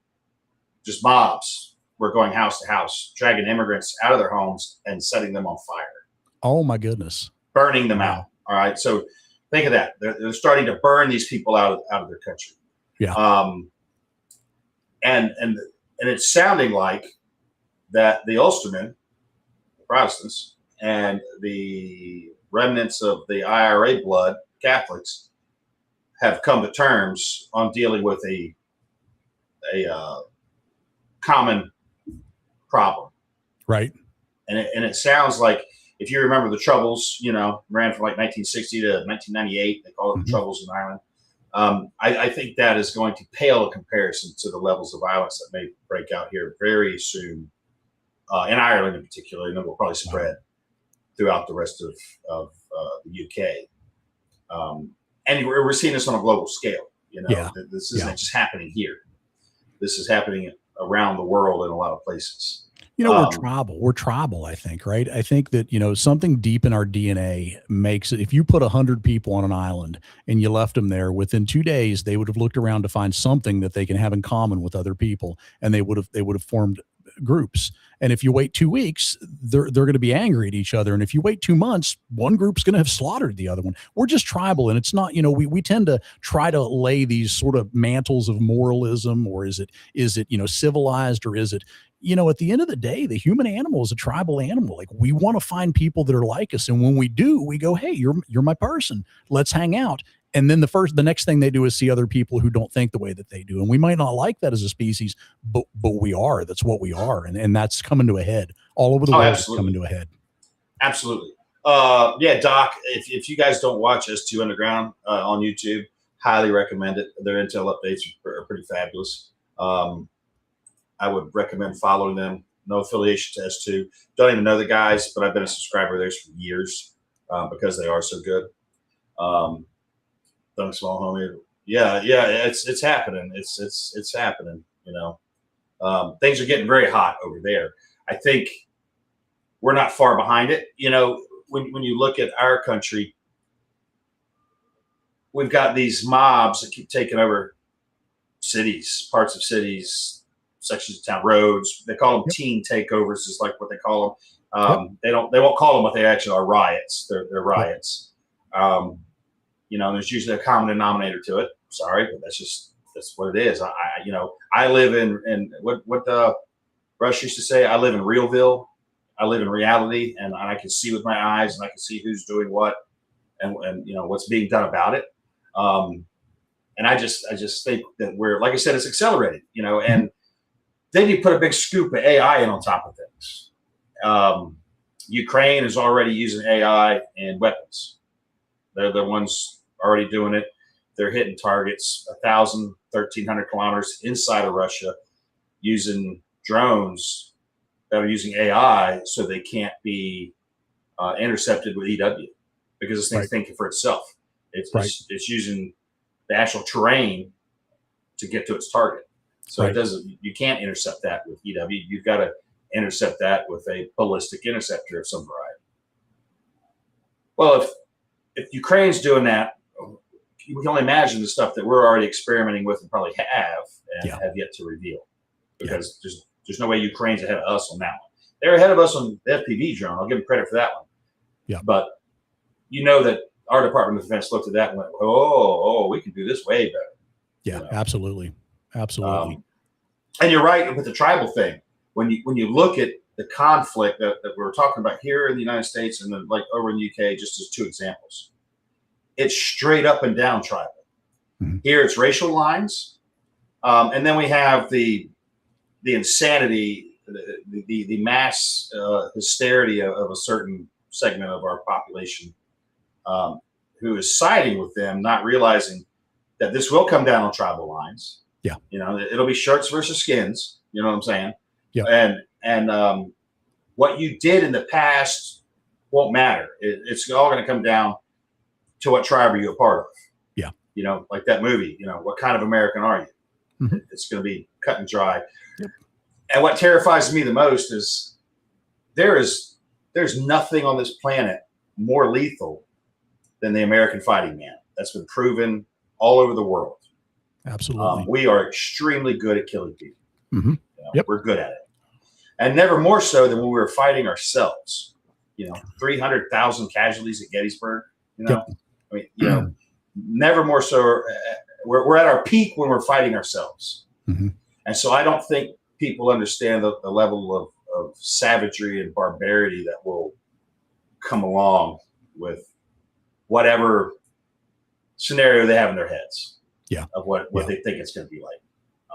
just mobs, were going house to house, dragging immigrants out of their homes and setting them on fire. Oh, my goodness. Burning them out. All right. So think of that. They're starting to burn these people out of their country. Yeah. And it's sounding like that the Ulstermen, the Protestants, and the remnants of the IRA blood, Catholics, have come to terms on dealing with a common problem. Right. And it sounds like, if you remember the Troubles, ran from like 1960 to 1998. They call it the Troubles in Ireland. I think that is going to pale in comparison to the levels of violence that may break out here very soon, in Ireland in particular, and it will probably spread throughout the rest of the UK. And we're seeing this on a global scale. This isn't just happening here. This is happening around the world in a lot of places. We're tribal, I think, right? I think that, something deep in our DNA makes it. If you put 100 people on an island and you left them there, within 2 days, they would have looked around to find something that they can have in common with other people. And they would have formed groups. And if you wait 2 weeks, they're going to be angry at each other. And if you wait 2 months, one group's going to have slaughtered the other one. We're just tribal. And it's not, we tend to try to lay these sort of mantles of moralism, or is it civilized, or is it, at the end of the day, the human animal is a tribal animal. Like, we want to find people that are like us. And when we do, we go, hey, you're my person. Let's hang out. And then the next thing they do is see other people who don't think the way that they do. And we might not like that as a species, but we are. That's what we are. And that's coming to a head all over the world. It's coming to a head. Absolutely. Doc, if you guys don't watch S2 Underground on YouTube, highly recommend it. Their intel updates are pretty fabulous. I would recommend following them. No affiliation to S2. Don't even know the guys, but I've been a subscriber of theirs for years because they are so good. Thanks, small homie. Yeah, it's happening. It's happening. Things are getting very hot over there. I think we're not far behind it. When you look at our country, we've got these mobs that keep taking over cities, parts of cities, sections of town, roads. They call them teen takeovers, is like what they call them. They won't call them what they actually are, riots. They're riots. There's usually a common denominator to it. Sorry, but that's what it is. I live in what Rush used to say. I live in Realville. I live in reality, and I can see with my eyes, and I can see who's doing what, and what's being done about it. And I just think that we're, like I said, it's accelerating. And then you put a big scoop of AI in on top of things. Ukraine is already using AI in weapons. They're the ones already doing it. They're hitting targets 1,000, 1,300 kilometers inside of Russia using drones that are using AI, so they can't be intercepted with EW, because this thing's thinking for itself. It's using the actual terrain to get to its target. So it doesn't. You can't intercept that with EW. You've got to intercept that with a ballistic interceptor of some variety. Well, if Ukraine's doing that, we can only imagine the stuff that we're already experimenting with and probably have yet to reveal, because there's no way Ukraine's ahead of us on that one. They're ahead of us on the FPV drone. I'll give them credit for that one. Yeah. But that our Department of Defense looked at that and went, oh, we can do this way better. Yeah, absolutely. Absolutely. And you're right with the tribal thing. When you look at the conflict that we're talking about here in the United States and then like over in the UK, just as two examples, it's straight up and down tribal. Mm-hmm. Here it's racial lines. And then we have the insanity, the mass hysteria of a certain segment of our population who is siding with them, not realizing that this will come down on tribal lines. Yeah. It'll be shirts versus skins. You know what I'm saying? Yeah. And what you did in the past won't matter. It's all going to come down to what tribe are you a part of. Yeah. Like that movie, what kind of American are you? Mm-hmm. It's going to be cut and dry. Yep. And what terrifies me the most is there's nothing on this planet more lethal than the American fighting man. That's been proven all over the world. Absolutely. We are extremely good at killing people. Mm-hmm. We're good at it. And never more so than when we were fighting ourselves. 300,000 casualties at Gettysburg. Never more so. We're at our peak when we're fighting ourselves. Mm-hmm. And so I don't think people understand the level of savagery and barbarity that will come along with whatever scenario they have in their heads. Yeah. Of what they think it's going to be like.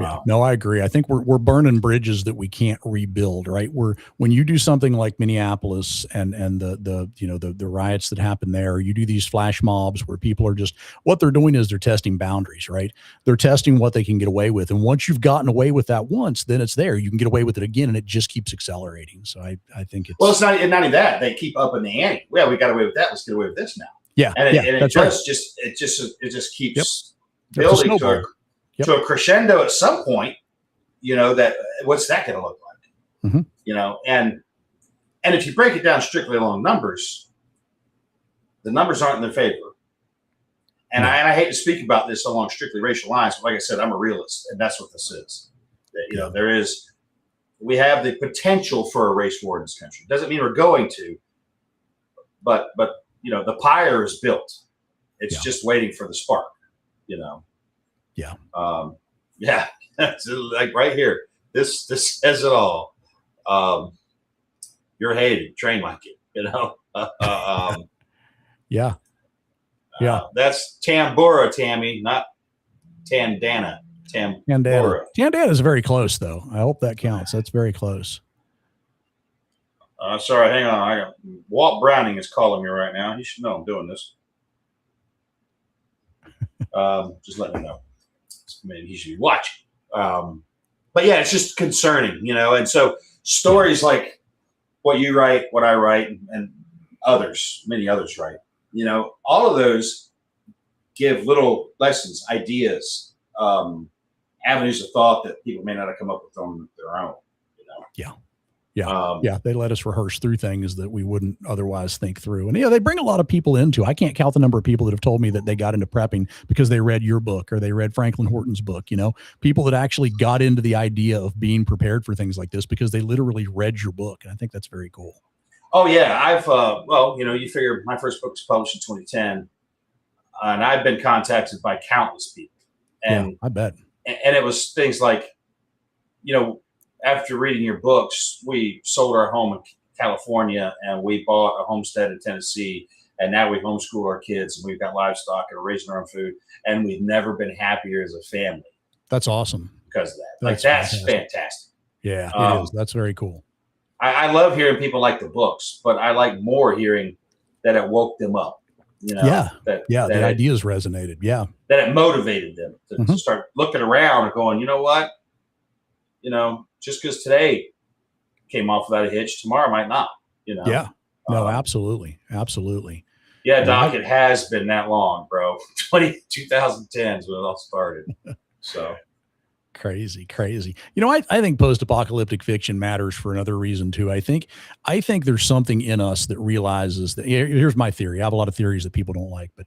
Yeah. No, I agree. I think we're burning bridges that we can't rebuild, right? When you do something like Minneapolis and the riots that happen there, you do these flash mobs where people are just, what they're doing is they're testing boundaries, right? They're testing what they can get away with. And once you've gotten away with that once, then it's there. You can get away with it again, and it just keeps accelerating. So I think it's... Well, it's not even that. They keep upping the ante. Well, we got away with that. Let's get away with this now. Yeah. And it does just keeps building to a crescendo at some point, that what's that going to look like? And if you break it down strictly along numbers, the numbers aren't in their favor. And I hate to speak about this along strictly racial lines, but like I said, I'm a realist, and that's what this is. We have the potential for a race war in this country. Doesn't mean we're going to, but the pyre is built. It's just waiting for the spark. Yeah. Like right here, this says it all. You're hated, train like it. Yeah. That's Tambora, Tammy, not Tandana. Tambora. Tandana is very close, though. I hope that counts. That's very close. Sorry, hang on. Walt Browning is calling me right now. He should know I'm doing this. Just let me know. Maybe he should be watching. But yeah, it's just concerning, and so stories like what you write, what I write, and many others write, all of those give little lessons, ideas, avenues of thought that people may not have come up with on their own, Yeah. They let us rehearse through things that we wouldn't otherwise think through. And they bring a lot of people into. I can't count the number of people that have told me that they got into prepping because they read your book or they read Franklin Horton's book, people that actually got into the idea of being prepared for things like this because they literally read your book. And I think that's very cool. Oh yeah. I've, you figure my first book was published in 2010 and I've been contacted by countless people. And I bet. And it was things like, after reading your books, we sold our home in California and we bought a homestead in Tennessee. And now we homeschool our kids and we've got livestock and we're raising our own food. And we've never been happier as a family. That's awesome. Because of that. That's fantastic. Yeah, it is. That's very cool. I love hearing people like the books, but I like more hearing that it woke them up. That the ideas resonated. Yeah. That it motivated them to start looking around and going, you know what? Just because today came off without a hitch, tomorrow might not, Yeah. No, absolutely. Absolutely. Yeah, Doc, it has been that long, bro. 2010 is when it all started. So crazy. I think post-apocalyptic fiction matters for another reason too. I think there's something in us that realizes that here's my theory. I have a lot of theories that people don't like, but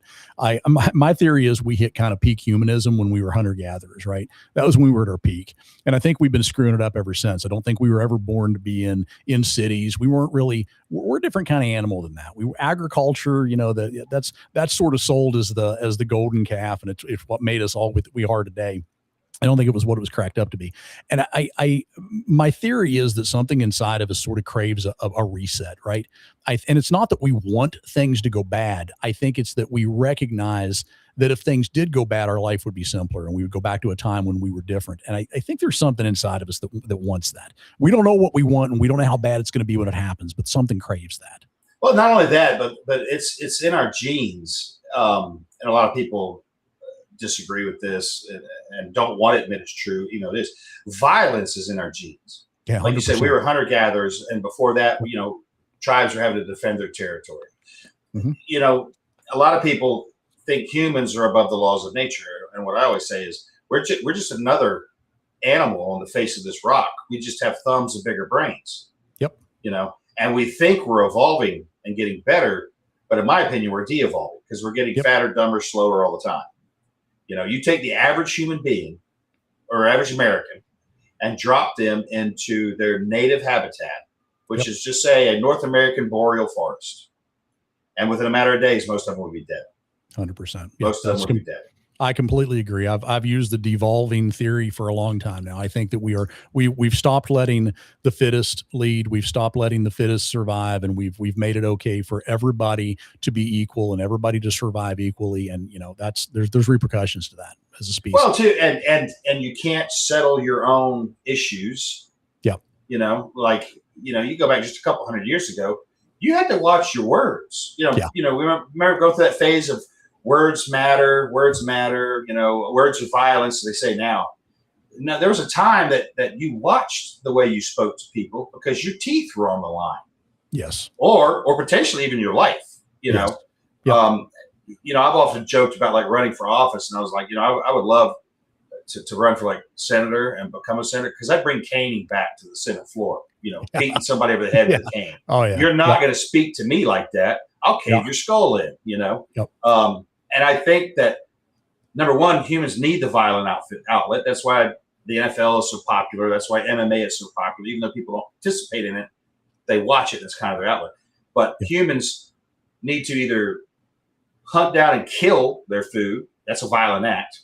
my theory is we hit kind of peak humanism when we were hunter-gatherers, right? That was when we were at our peak. And I think we've been screwing it up ever since. I don't think we were ever born to be in cities. We're a different kind of animal than that. We were agriculture, that's sort of sold as the golden calf. And it's what made us all what we are today. I don't think it was what it was cracked up to be. And my theory is that something inside of us sort of craves a reset, right? And it's not that we want things to go bad. I think it's that we recognize that if things did go bad, our life would be simpler and we would go back to a time when we were different. And I think there's something inside of us that wants that. We don't know what we want and we don't know how bad it's going to be when it happens, but something craves that. Well, not only that, but it's in our genes. And a lot of people disagree with this and don't want to admit it's true. It is. Violence is in our genes. Yeah, like you said, we were hunter-gatherers, and before that, tribes were having to defend their territory. A lot of people think humans are above the laws of nature, and what I always say is we're just another animal on the face of this rock. We just have thumbs and bigger brains. Yep. And we think we're evolving and getting better, but in my opinion, we're de-evolving because we're getting fatter, dumber, slower all the time. You take the average human being or average American and drop them into their native habitat, which is just say a North American boreal forest. And within a matter of days, most of them would be dead. 100%. Most of them would be dead. I completely agree. I've used the devolving theory for a long time now. I think that we've stopped letting the fittest lead. We've stopped letting the fittest survive, and we've made it okay for everybody to be equal and everybody to survive equally. And there's repercussions to that as a species. Well, too, and you can't settle your own issues. Yeah. You go back just a couple hundred years ago, you had to watch your words. We remember going through that phase of words matter, words of violence, they say now. Now, there was a time that you watched the way you spoke to people because your teeth were on the line. Yes. Or potentially even your life, Yes. I've often joked about like running for office, and I was like, I would love to run for like senator and become a senator, because I bring caning back to the Senate floor. Beating somebody over the head with a cane. Oh yeah. You're not going to speak to me like that. I'll cave your skull in. Yep. And I think that number one, humans need the violent outlet. That's why the NFL is so popular. That's why MMA is so popular. Even though people don't participate in it, they watch it. That's kind of their outlet. But humans need to either hunt down and kill their food. That's a violent act.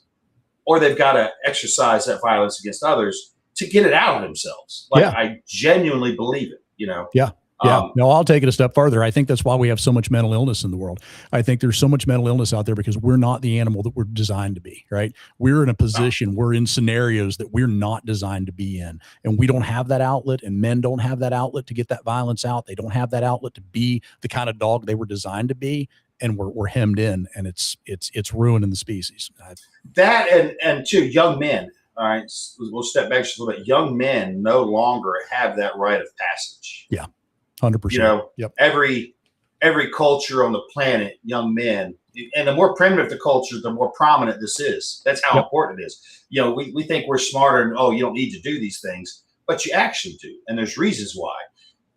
Or they've got to exercise that violence against others to get it out of themselves. Like, I genuinely believe it, Yeah. Yeah. No, I'll take it a step further. I think that's why we have so much mental illness in the world. I think there's so much mental illness out there because we're not the animal that we're designed to be, right? We're in a position, we're in scenarios that we're not designed to be in. And we don't have that outlet, and men don't have that outlet to get that violence out. They don't have that outlet to be the kind of dog they were designed to be. And we're hemmed in, and it's ruining the species. That and two, young men. All right, so we'll step back just a little bit. Young men no longer have that rite of passage. Yeah, 100%. Yep. Every culture on the planet, young men, and the more primitive the culture, the more prominent this is. That's how important it is. We think we're smarter, and you don't need to do these things, but you actually do, and there's reasons why.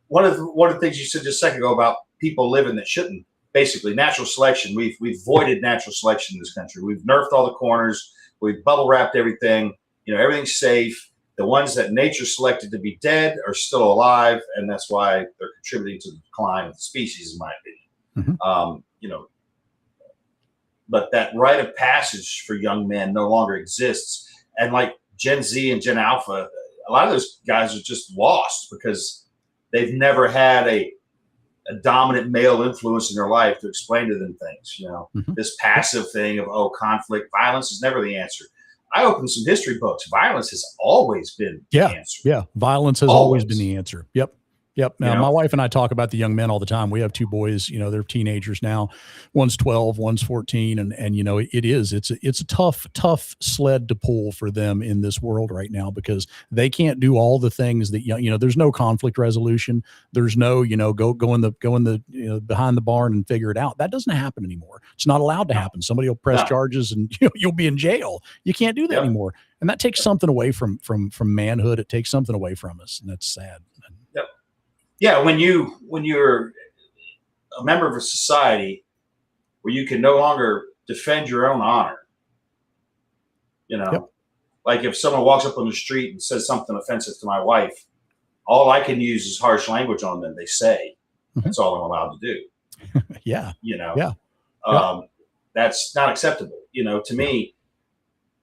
One of the things you said just a second ago about people living that shouldn't. Basically, natural selection. We've voided natural selection in this country. We've nerfed all the corners. We've bubble wrapped everything. Everything's safe. The ones that nature selected to be dead are still alive, and that's why they're contributing to the decline of the species, in my opinion. Mm-hmm. But that rite of passage for young men no longer exists. And like Gen Z and Gen Alpha, a lot of those guys are just lost because they've never had a dominant male influence in their life to explain to them things. This passive thing of conflict, violence is never the answer. I opened some history books. Violence has always been the answer. Yeah, violence has always been the answer. Yep. Now, my wife and I talk about the young men all the time. We have two boys, they're teenagers now. One's 12, one's 14. And it's a tough sled to pull for them in this world right now, because they can't do all the things that, there's no conflict resolution. There's no, go in the behind the barn and figure it out. That doesn't happen anymore. It's not allowed to happen. Somebody will press charges and you'll be in jail. You can't do that anymore. And that takes something away from manhood. It takes something away from us. And that's sad. Yeah, when you're a member of a society where you can no longer defend your own honor, like if someone walks up on the street and says something offensive to my wife, all I can use is harsh language on them. They say that's all I'm allowed to do. That's not acceptable. To me,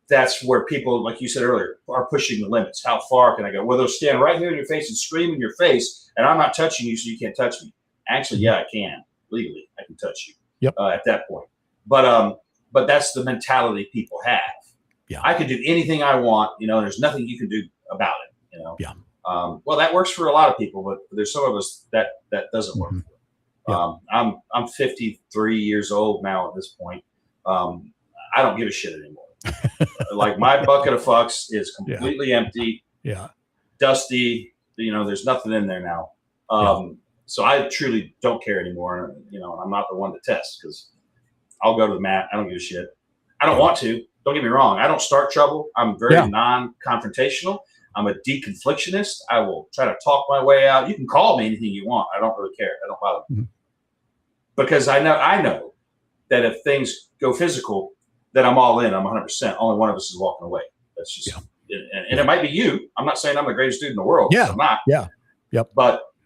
that's where people, like you said earlier, are pushing the limits. How far can I go? Well, they'll stand right here in your face and scream in your face, and I'm not touching you, so you can't touch me. Actually, yeah, I can. Legally, I can touch you at that point. But that's the mentality people have. Yeah. I can do anything I want, and there's nothing you can do about it, Yeah. Well, that works for a lot of people, but there's some of us that doesn't work for. Yeah. I'm 53 years old now at this point. I don't give a shit anymore. Like, my bucket of fucks is completely empty, dusty. There's nothing in there now. So I truly don't care anymore. I'm not the one to test, because I'll go to the mat. I don't give a shit. I don't want to. Don't get me wrong. I don't start trouble. I'm very non-confrontational. I'm a deconflictionist. I will try to talk my way out. You can call me anything you want. I don't really care. I don't bother me. Because I know that if things go physical, then I'm all in. I'm 100%. Only one of us is walking away. That's just, and it might be you. I'm not saying I'm the greatest dude in the world. I'm not.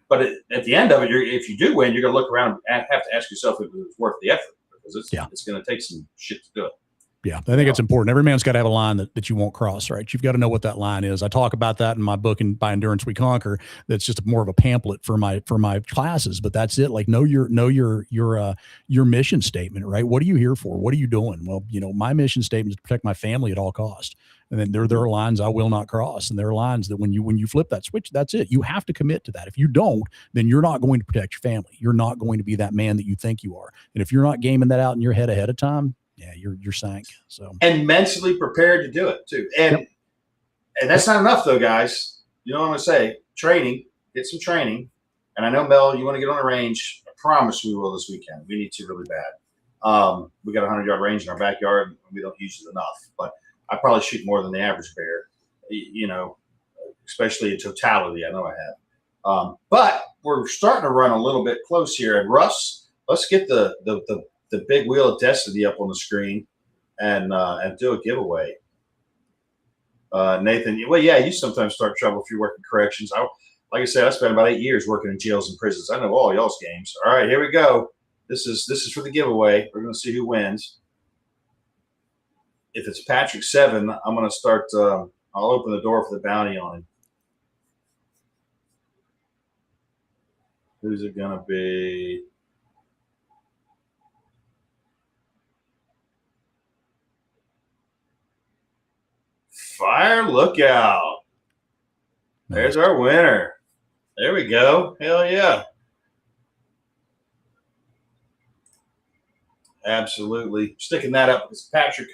But at the end of it, if you do win, you're going to look around and have to ask yourself if it was worth the effort, because it's going to take some shit to do it. Yeah, I think it's important. Every man's got to have a line that you won't cross, right? You've got to know what that line is. I talk about that in my book, By Endurance We Conquer. That's just more of a pamphlet for my classes, but that's it. Like, know your mission statement, right? What are you here for? What are you doing? Well, my mission statement is to protect my family at all costs. And then there are lines I will not cross, and there are lines that when you flip that switch, that's it. You have to commit to that. If you don't, then you're not going to protect your family. You're not going to be that man that you think you are. And if you're not gaming that out in your head ahead of time, you're sank. So, and mentally prepared to do it too. And that's not enough though, guys. You know what I'm gonna say? Training, get some training. And I know, Mel, you want to get on the range. I promise we will this weekend. We need to really bad. We got a 100-yard range in our backyard, and we don't use it enough. But I probably shoot more than the average bear, especially in totality. I know I have. But we're starting to run a little bit close here. And Russ, let's get the big wheel of destiny up on the screen and do a giveaway. Nathan, well, yeah, you sometimes start trouble if you're working corrections. Like I said, I spent about 8 years working in jails and prisons. I know all y'all's games. All right, here we go. This is for the giveaway. We're going to see who wins. If it's Patrick 7, I'm going to start. I'll open the door for the bounty on him. Who's it going to be? Fire Lookout. There's our winner. There we go. Hell yeah. Absolutely. Sticking that up because Patrick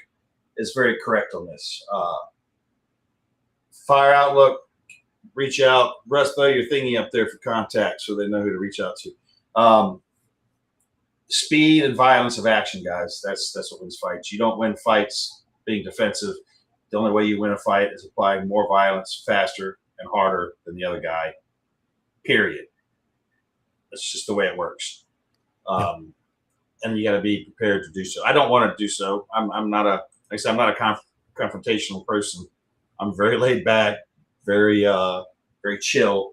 is very correct on this. Fire Outlook, reach out. Russ, throw your thingy up there for contact so they know who to reach out to. Speed and violence of action, guys. That's what wins fights. You don't win fights being defensive. The only way you win a fight is applying more violence faster and harder than the other guy, period. That's just the way it works. And you got to be prepared to do so. I don't want to do so. I'm not a confrontational person. I'm very laid back, very chill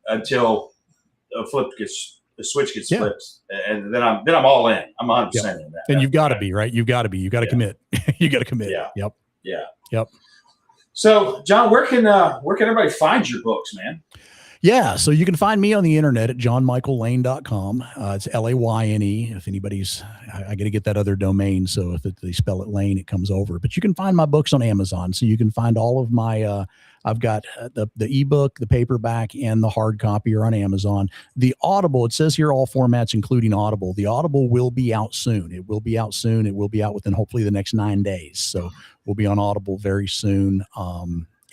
until the switch gets flipped, and then I'm all in. I'm 100% in that. And you've got to be, right? You've got to be. You got to commit. You got to commit. Yeah. Yep. Yeah. Yep. So, John, where can everybody find your books, man? Yeah, so you can find me on the internet at johnmichaellayne.com. It's Layne. If anybody's, I got to get that other domain, so if they spell it Lane, it comes over. But you can find my books on Amazon, so you can find all of my. I've got the ebook, the paperback, and the hard copy are on Amazon. The Audible, it says here all formats, including Audible. The Audible will be out soon. It will be out soon. It will be out within hopefully the next 9 days. So we'll be on Audible very soon.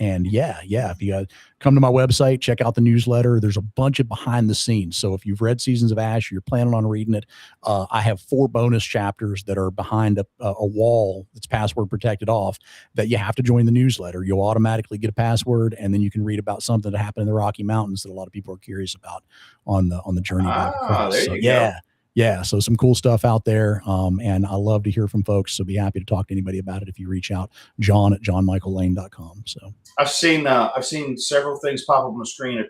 And if you come to my website, check out the newsletter. There's a bunch of behind the scenes. So if you've read Seasons of Ash, you're planning on reading it. I have 4 bonus chapters that are behind a wall that's password protected off that you have to join the newsletter. You'll automatically get a password, and then you can read about something that happened in the Rocky Mountains that a lot of people are curious about on the journey back across. There so you go. Yeah, so some cool stuff out there, and I love to hear from folks, so be happy to talk to anybody about it if you reach out, John at johnmichaellayne.com. So I've seen several things pop up on the screen. It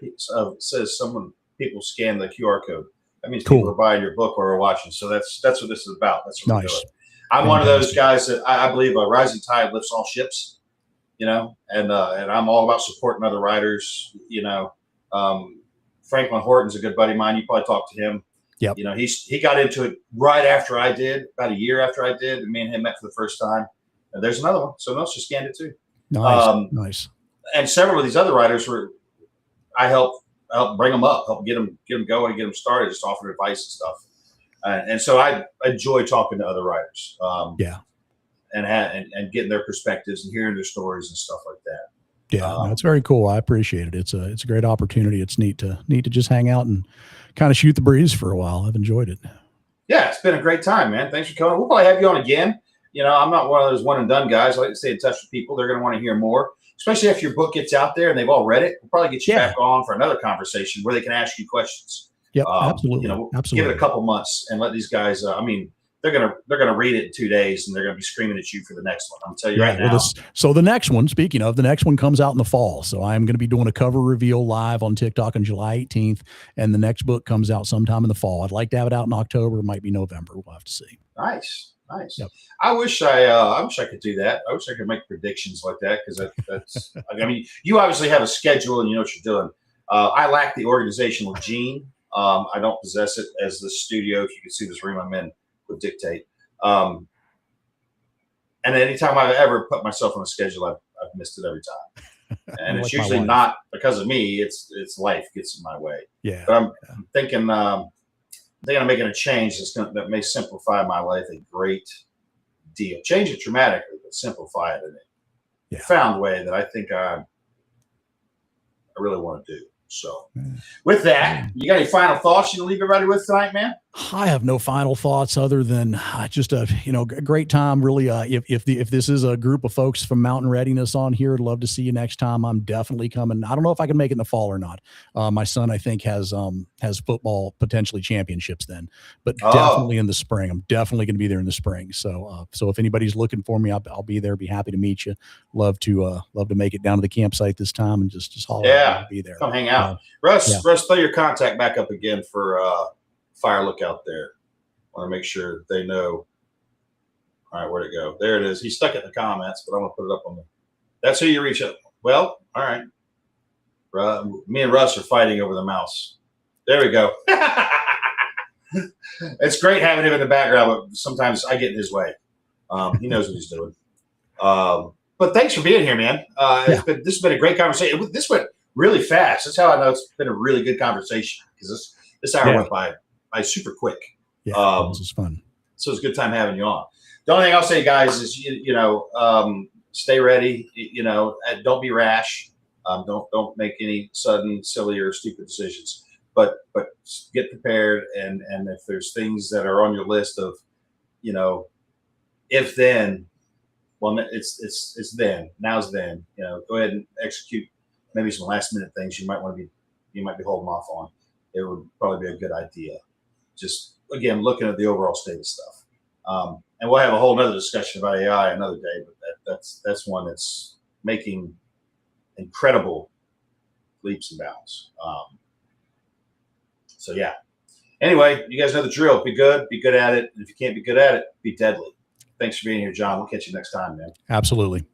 says people scan the QR code. That means people are buying your book or are watching. So that's what this is about. That's what we're doing. I'm one of those guys that I believe a rising tide lifts all ships, and I'm all about supporting other writers. Franklin Horton's a good buddy of mine. You probably talked to him. Yep. He got into it right after I did, about a year after I did, and me and him met for the first time. And there's another one. Someone else just scanned it too. Nice. And several of these other writers I helped bring them up, help get them going, get them started, just offer advice and stuff. And so I enjoy talking to other writers. And getting their perspectives and hearing their stories and stuff like that. Yeah, it's very cool. I appreciate it. It's a great opportunity. It's neat to just hang out and kind of shoot the breeze for a while. I've enjoyed it. Yeah, it's been a great time, man. Thanks for coming. We'll probably have you on again. I'm not one of those one and done guys. I like to stay in touch with people. They're going to want to hear more, especially if your book gets out there and they've all read it. We'll probably get you back on for another conversation where they can ask you questions. Yep, absolutely. Absolutely. Give it a couple months and let these guys. They're gonna read it in 2 days and they're gonna be screaming at you for the next one. I'm telling you right now. So the next one, speaking of, the next one comes out in the fall. So I'm going to be doing a cover reveal live on TikTok on July 18th, and the next book comes out sometime in the fall. I'd like to have it out in October. It might be November. We'll have to see. Nice. Yep. I wish I could do that. I wish I could make predictions like that because that's. You obviously have a schedule and you know what you're doing. I lack the organizational gene. I don't possess it as the studio. If you can see this room I'm in, would dictate. And anytime I've ever put myself on a schedule, I've missed it every time. And it's usually not because of me. It's life gets in my way. Yeah. But I'm thinking I'm making a change that may simplify my life a great deal. Change it dramatically, but simplify it in a profound way that I think I really want to do. So with that, you got any final thoughts you can leave everybody with tonight, man? I have no final thoughts other than just a great time. Really, if this is a group of folks from Mountain Readiness on here, I'd love to see you next time. I'm definitely coming. I don't know if I can make it in the fall or not. My son, I think, has football potentially championships then, but definitely in the spring. I'm definitely going to be there in the spring. So if anybody's looking for me, I'll be there. Be happy to meet you. Love to make it down to the campsite this time and just holler. Yeah, I'll be there. Come hang out, Russ. Russ, throw your contact back up again for Fire Lookout there. Want to make sure they know. All right, where'd it go? There it is. He's stuck in the comments, but I'm gonna put it up on the. That's who you reach out. Well, all right. Me and Russ are fighting over the mouse. There we go. It's great having him in the background, but sometimes I get in his way. He knows what he's doing. But thanks for being here, man. This has been a great conversation. This went really fast. That's how I know it's been a really good conversation, because this hour went by super quick. Yeah, this was fun. So it's a good time having you on. The only thing I'll say, guys, is stay ready. Don't be rash. Don't make any sudden, silly, or stupid decisions. But get prepared. And if there's things that are on your list of, if then, well, it's then. Now's then. Go ahead and execute maybe some last minute things you might be holding off on. It would probably be a good idea. Just, again, looking at the overall state of stuff. And we'll have a whole nother discussion about AI another day, but that's one that's making incredible leaps and bounds. So, yeah. Anyway, you guys know the drill. Be good at it. And if you can't be good at it, be deadly. Thanks for being here, John. We'll catch you next time, man. Absolutely.